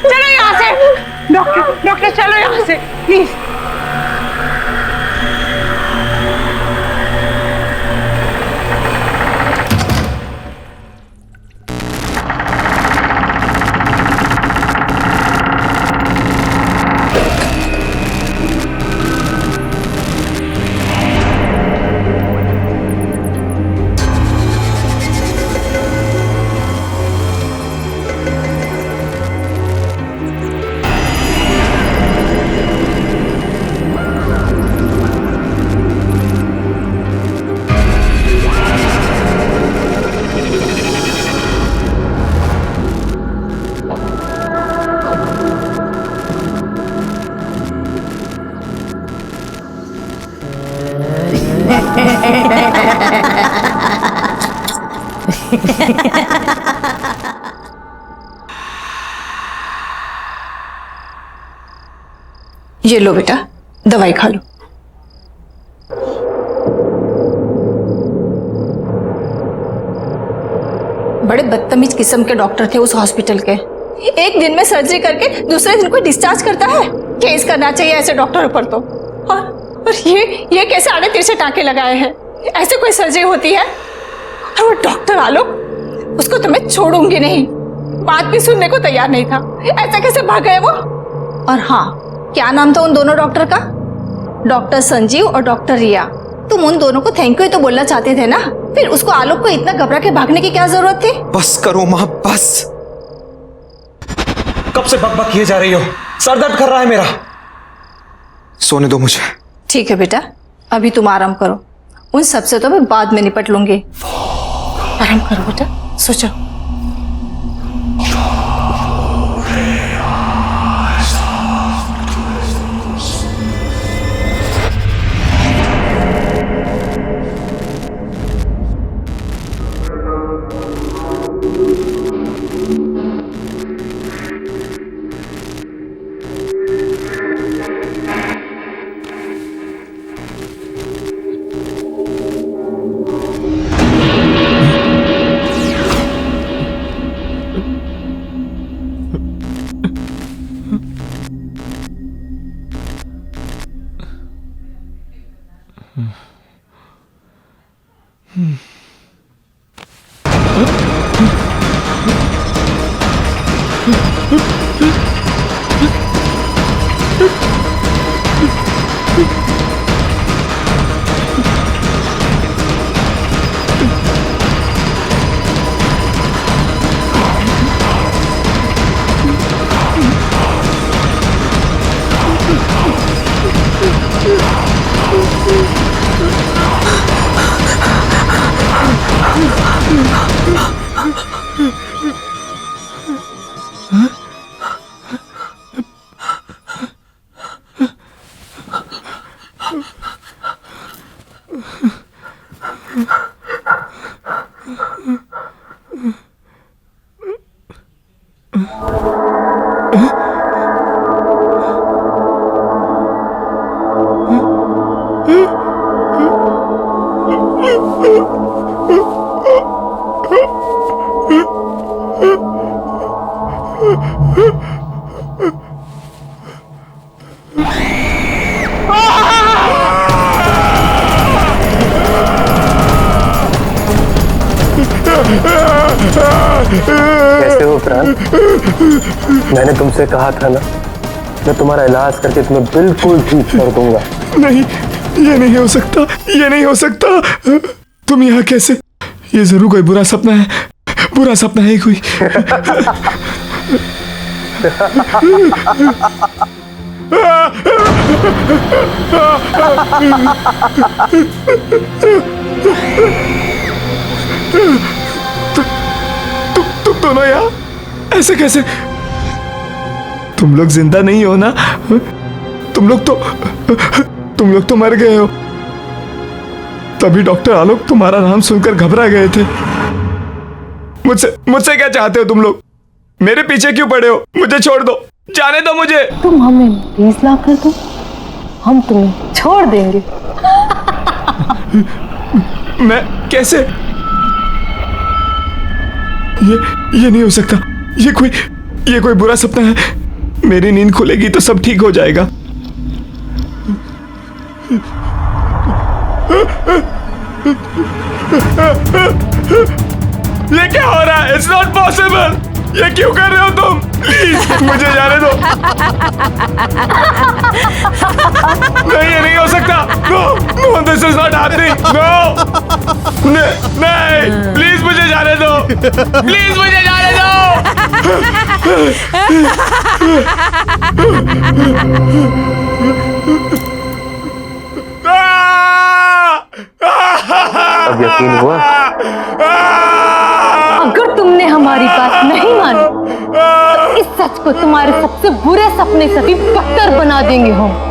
चलो यहाँ से। डॉक्टर चलो यहाँ से प्लीज। ये लो बेटा, दवाई खा लो। बड़े बदतमीज किस्म के डॉक्टर थे उस हॉस्पिटल के। एक दिन में सर्जरी करके दूसरे दिन को डिस्चार्ज करता है। केस करना चाहिए ऐसे डॉक्टरों पर तो। और ये कैसे आड़े तिरछे टाँके लगाए हैं? ऐसे कोई सर्जरी होती है? और वो डॉक्टर आलोक, उसको तो मैं छोड़ूंगी नहीं। बात भी सुनने को तैयार नहीं था। ऐसा कैसे भाग गए वो? और हाँ, क्या नाम था उन दोनों डॉक्टर का? डॉक्टर संजीव और डॉक्टर रिया। तुम उन दोनों को थैंक यू तो बोलना चाहते थे ना, फिर उसको आलोक को इतना घबरा के भागने की क्या जरूरत थी? बस करो माँ, बस। कब से बकबक किए जा रही हो? सर दर्द कर रहा है मेरा। सोने दो मुझे। ठीक है बेटा, अभी तुम आराम करो। उन सबसे तो मैं बाद में निपट लूंगी। आराम करो बेटा, सो जाओ। कैसे हो प्राण? मैंने तुमसे कहा था ना, मैं तुम्हारा इलाज करके तुम्हें बिल्कुल ठीक कर दूंगा। नहीं, ये नहीं हो सकता, ये नहीं हो सकता। तुम यहाँ कैसे? ये जरूर कोई बुरा सपना है, बुरा सपना है कोई। तुम दोनों यहाँ ऐसे कैसे? तुम लोग जिंदा नहीं हो ना? तुम लोग तो मर गए हो। तभी डॉक्टर आलोक तुम्हारा नाम सुनकर घबरा गए थे। मुझसे क्या चाहते हो तुम लोग? मेरे पीछे क्यों पड़े हो? मुझे छोड़ दो, जाने दो मुझे। तुम हमें 20 लाख कर दो, हम तुम्हें छोड़ देंगे। मैं कैसे? ये नहीं हो सकता। ये कोई बुरा सपना है। मेरी नींद खुलेगी तो सब ठीक हो जाएगा। ये क्या हो रहा है? It's not possible. ये क्यों कर रहे हो तुम? प्लीज मुझे जाने दो। नहीं, ये नहीं हो सकता। No, this is not happening. No, नहीं, प्लीज मुझे जाने दो। प्लीज मुझे जाने दो। अब यकीन हुआ? अगर तुमने हमारी बात नहीं मानी तो इस सच को तुम्हारे सबसे बुरे सपने से भी बदतर बना देंगे हम।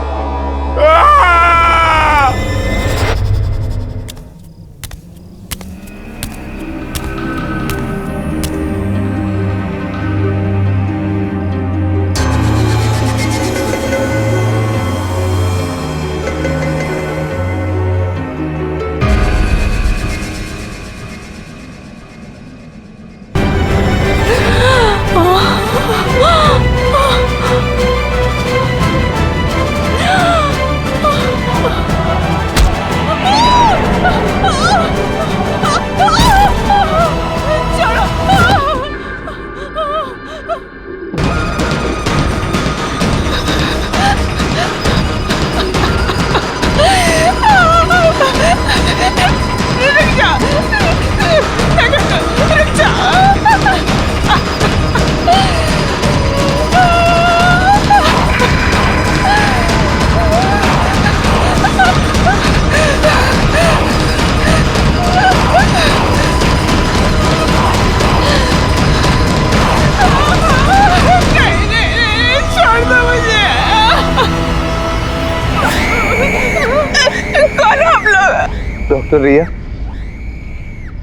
डॉक्टर रिया,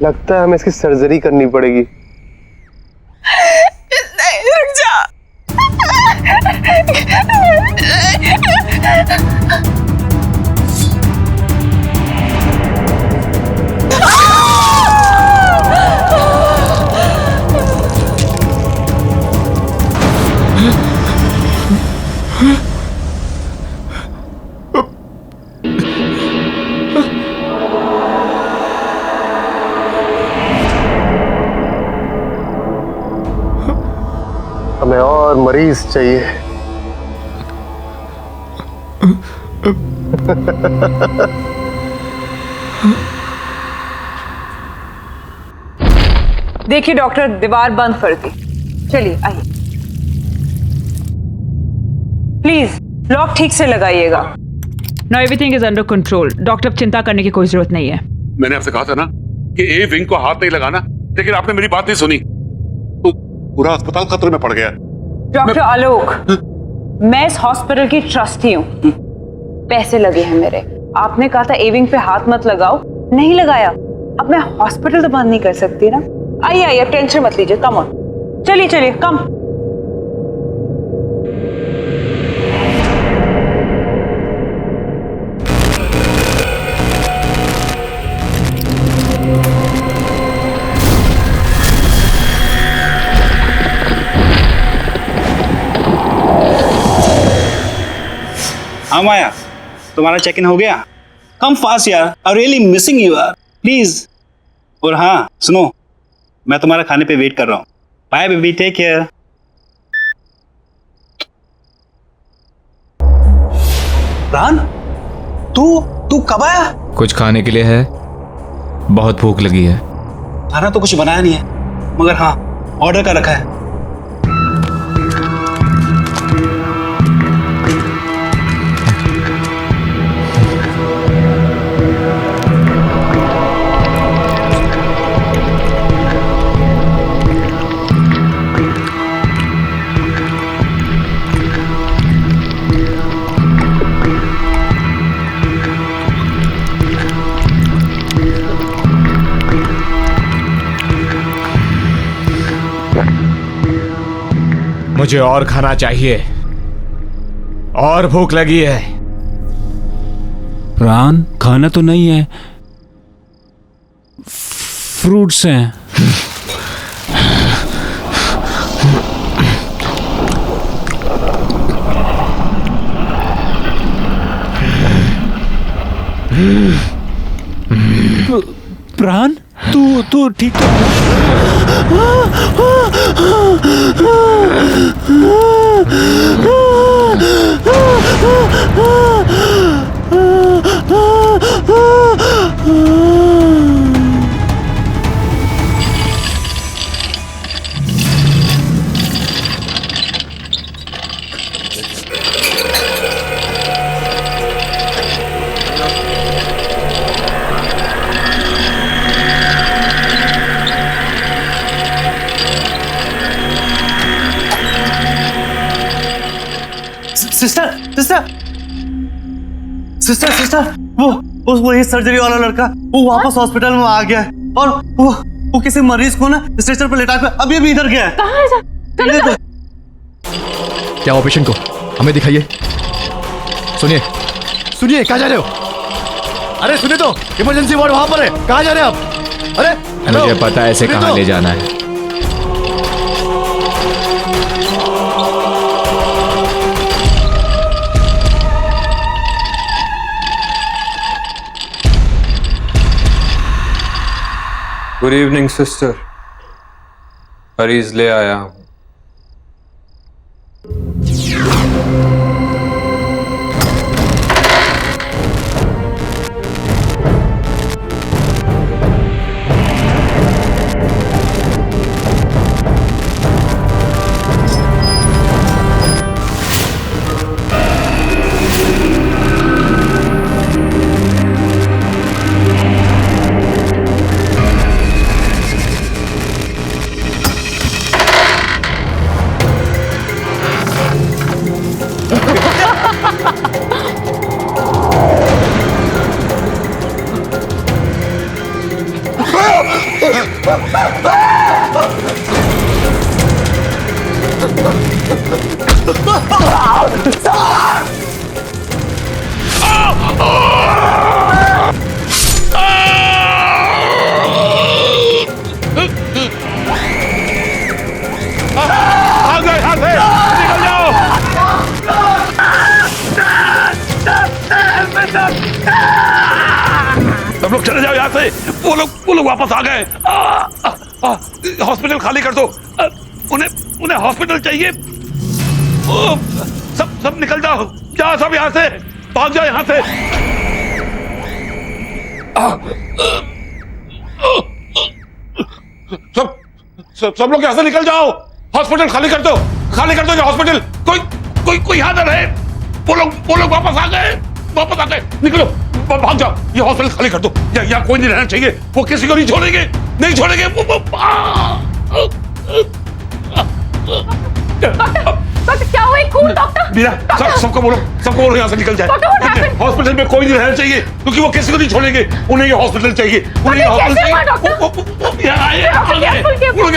लगता है हमें इसकी सर्जरी करनी पड़ेगी। नहीं, रुक जा। हमें और मरीज चाहिए। देखिए डॉक्टर, दीवार बंद कर दी। चलिए आइए, प्लीज लॉक ठीक से लगाइएगा। Now everything is under control. Doctor, चिंता करने की कोई जरूरत नहीं है। मैंने आपसे कहा था ना कि ए विंग को हाथ नहीं लगाना, लेकिन आपने मेरी बात नहीं सुनी तो पूरा अस्पताल खतरे में पड़ गया। डॉक्टर आलोक, मैं इस हॉस्पिटल की ट्रस्टी हूँ। पैसे लगे हैं मेरे। आपने कहा था ए विंग पे हाथ मत लगाओ, नहीं लगाया। अब मैं हॉस्पिटल तो बंद नहीं कर सकती ना। आइए आइए, टेंशन मत लीजिए। कम ऑन, चलिए चलिए, कम। हाँ माया, तुम्हारा चेक इन हो गया? कम फास्ट यार, आई रियली मिसिंग यू यार, प्लीज। और हाँ सुनो, मैं तुम्हारा खाने पे वेट कर रहा हूँ। Bye baby, take care. रान, तू कब आया? कुछ खाने के लिए है? बहुत भूख लगी है। खाना तो कुछ बनाया नहीं है, मगर हाँ ऑर्डर का रखा है। मुझे और खाना चाहिए, और भूख लगी है। प्राण खाना तो नहीं है, फ्रूट्स हैं। प्राण तू ठीक सिस्टर सिस्टर सिस्टर सिस्टर वो ये सर्जरी वाला लड़का वो वापस हॉस्पिटल में आ गया है और वो किसी मरीज को ना स्ट्रेचर पर लेटा कर अभी अभी इधर गया है। कहाँ है? क्या हुआ पेशेंट को? हमें दिखाइए। सुनिए सुनिए, कहाँ जा रहे हो? अरे सुनिए तो, इमरजेंसी वार्ड वहां पर है, कहाँ जा रहे हैं आप? अरे मुझे पता है इसे कहाँ ले जाना है। गुड इवनिंग सिस्टर, मरीज ले आया हूं। सब लोग चले जाओ यहाँ से। वो लोग वापस आ गए। हॉस्पिटल खाली कर दो। उन्हें हॉस्पिटल चाहिए। सब निकल जाओ, जाओ सब यहाँ से, भाग जाओ यहाँ से। सब लोग यहाँ से निकल जाओ। हॉस्पिटल खाली कर दो ये हॉस्पिटल। कोई यहाँ ना रहे। वो लोग वापस आ गए। निकलो, भाग जाओ। ये हॉस्पिटल खाली कर दो। यहाँ कोई नहीं रहना चाहिए। वो किसी को नहीं छोड़ेंगे। डॉक्टर क्या हुआ? कौन डॉक्टर? मीरा, सबको बोलो यहाँ से निकल जाए। हॉस्पिटल में कोई नहीं रहना चाहिए क्योंकि वो किसी को नहीं छोड़ेंगे। उन्हें ये हॉस्पिटल चाहिए। वो लोग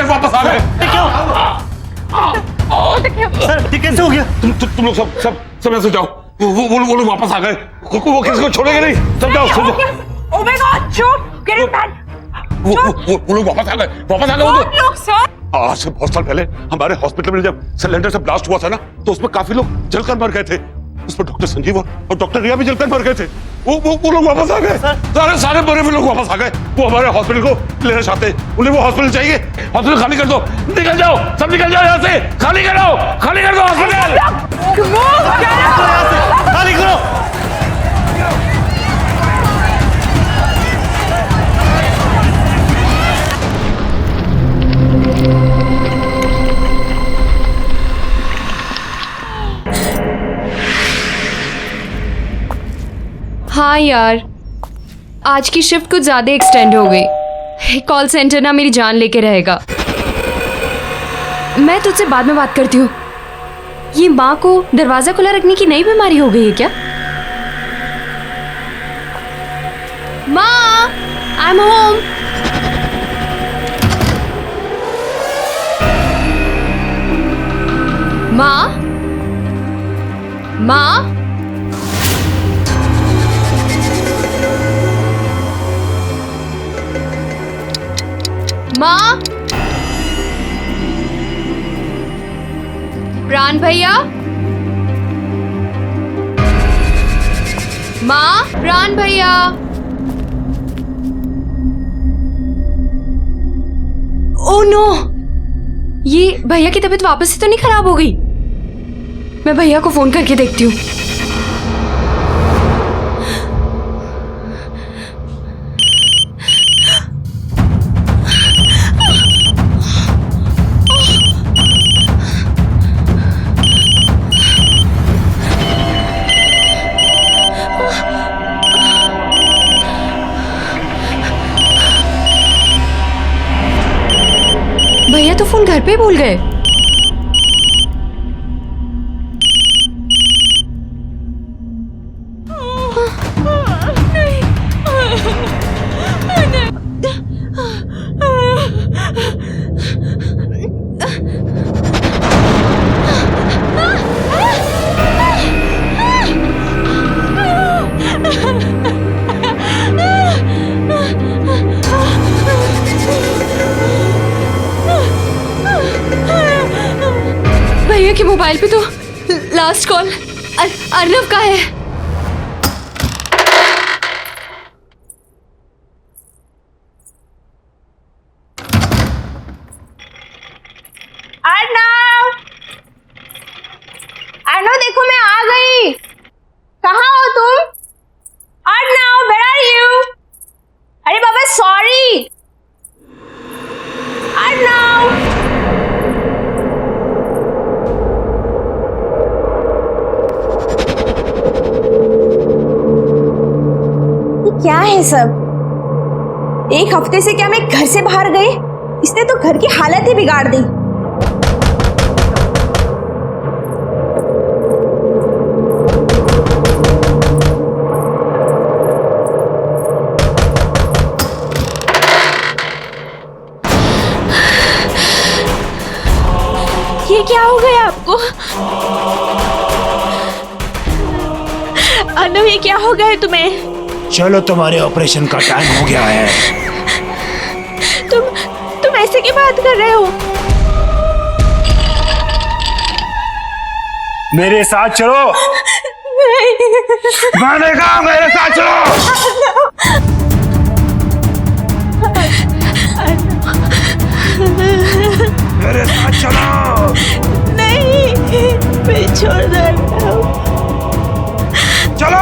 वापस आ गए। सर कैसे हो गया? तुम लोग सब ऐसे जाओ। वो लोग वापस आ गए। वो किसी को छोड़ेंगे नहीं। सब जाओ। Oh my God, shoot! Get him back! वो लोग वापस आ गए। आज से बहुत साल पहले हमारे हॉस्पिटल में जब सिलेंडर से ब्लास्ट हुआ था ना, तो उसमें काफी लोग जलकर मर गए थे। उसमें डॉक्टर संजीव और डॉक्टर रिया भी जलकर मर गए थे। वो लोग वापस आ गए। सारे मरे हुए लोग वापस आ गए। वो हमारे हॉस्पिटल को लेना चाहते हैं। उन्हें वो हॉस्पिटल चाहिए। हॉस्पिटल खाली कर दो। निकल जाओ, सब निकल जाओ यहाँ से। खाली कर दो हॉस्पिटल। खाली करो। हाँ यार, आज की शिफ्ट कुछ ज्यादा एक्सटेंड हो गई। कॉल सेंटर ना मेरी जान लेके रहेगा। मैं तुझसे बाद में बात करती हूँ। ये माँ को दरवाजा खुला रखने की नई बीमारी हो गई है क्या? माँ, आई एम होम। माँ, माँ, प्राण भैया, माँ, प्राण भैया। ओह नो, ये भैया की तबीयत वापस से तो नहीं खराब हो गई? मैं भैया को फोन करके देखती हूँ। भैया तो फोन घर पे भूल गए। भैया के मोबाइल पे तो लास्ट कॉल अर्नव का है। अर्नव देखो मैं आ गई। कहाँ हो तुम? Arnav, where are you? अरे बाबा सॉरी। अर्नव, क्या है सब? एक हफ्ते से क्या मैं घर से बाहर गई? इसने तो घर की हालत ही बिगाड़ दी। ये क्या हो गया आपको? अर्नव, ये क्या हो गया है तुम्हें? चलो, तुम्हारे ऑपरेशन का टाइम हो गया है। तुम ऐसे की बात कर रहे हो? मेरे साथ चलो। नहीं। मैंने कहा मेरे साथ चलो। मेरे साथ चलो। नहीं, मैं छोड़ दो। चलो।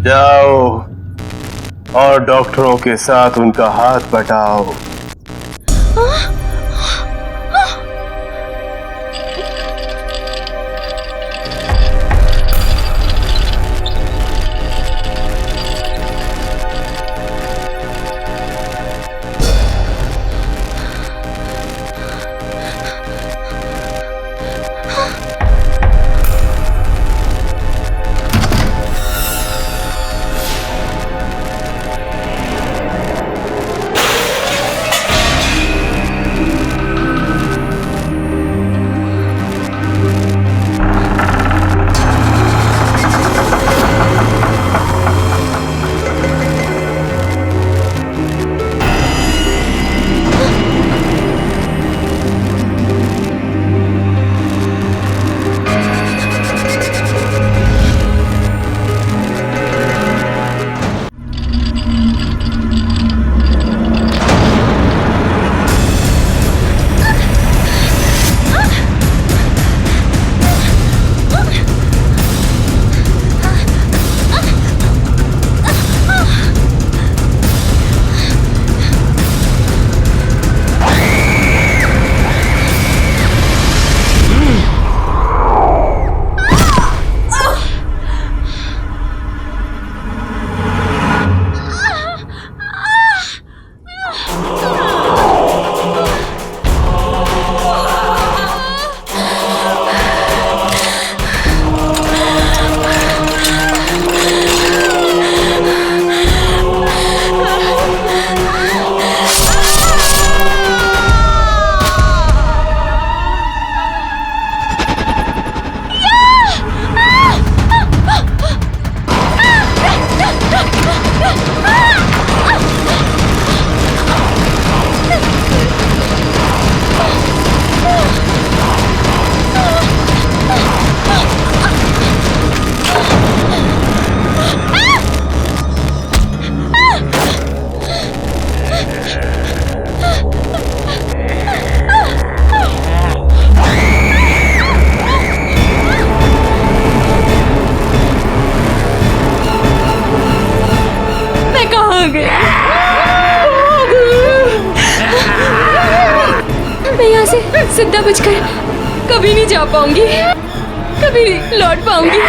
जाओ और डॉक्टरों के साथ उनका हाथ बटाओ। मैं यहाँ से जिंदा बचकर कभी नहीं जा पाऊंगी, कभी नहीं लौट पाऊंगी।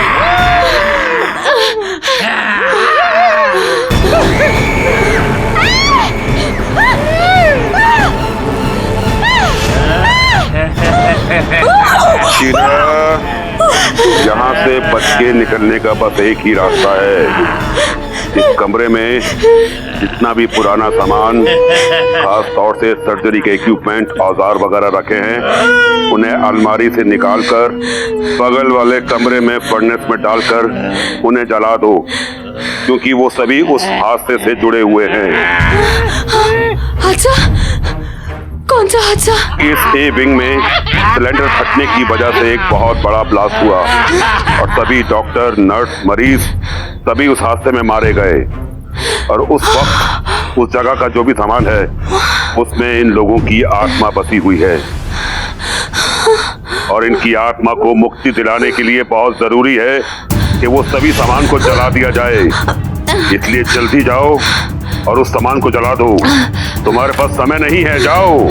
शीला, यहाँ से बच के निकलने का बस एक ही रास्ता है। इस कमरे में जितना भी पुराना सामान, खास तौर से सर्जरी के इक्विपमेंट, औजार वगैरह रखे हैं, उन्हें अलमारी से निकालकर बगल वाले कमरे में फर्नेस में डालकर उन्हें जला दो, क्योंकि वो सभी उस हादसे से जुड़े हुए हैं। हादसा? कौन सा हादसा? इस ए विंग में सिलेंडर फटने की वजह से एक बहुत बड़ा ब्लास्ट हुआ और सभी डॉक्टर, नर्स, मरीज सभी उस हादसे में मारे गए। और उस वक्त उस जगह का जो भी सामान है उसमें इन लोगों की आत्मा बसी हुई है, और इनकी आत्मा को मुक्ति दिलाने के लिए बहुत जरूरी है कि वो सभी सामान को जला दिया जाए। इसलिए जल्दी जाओ और उस सामान को जला दो। तुम्हारे पास समय नहीं है, जाओ।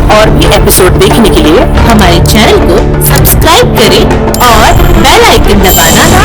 और भी एपिसोड देखने के लिए हमारे चैनल को सब्सक्राइब करें और बेल आइकन दबाना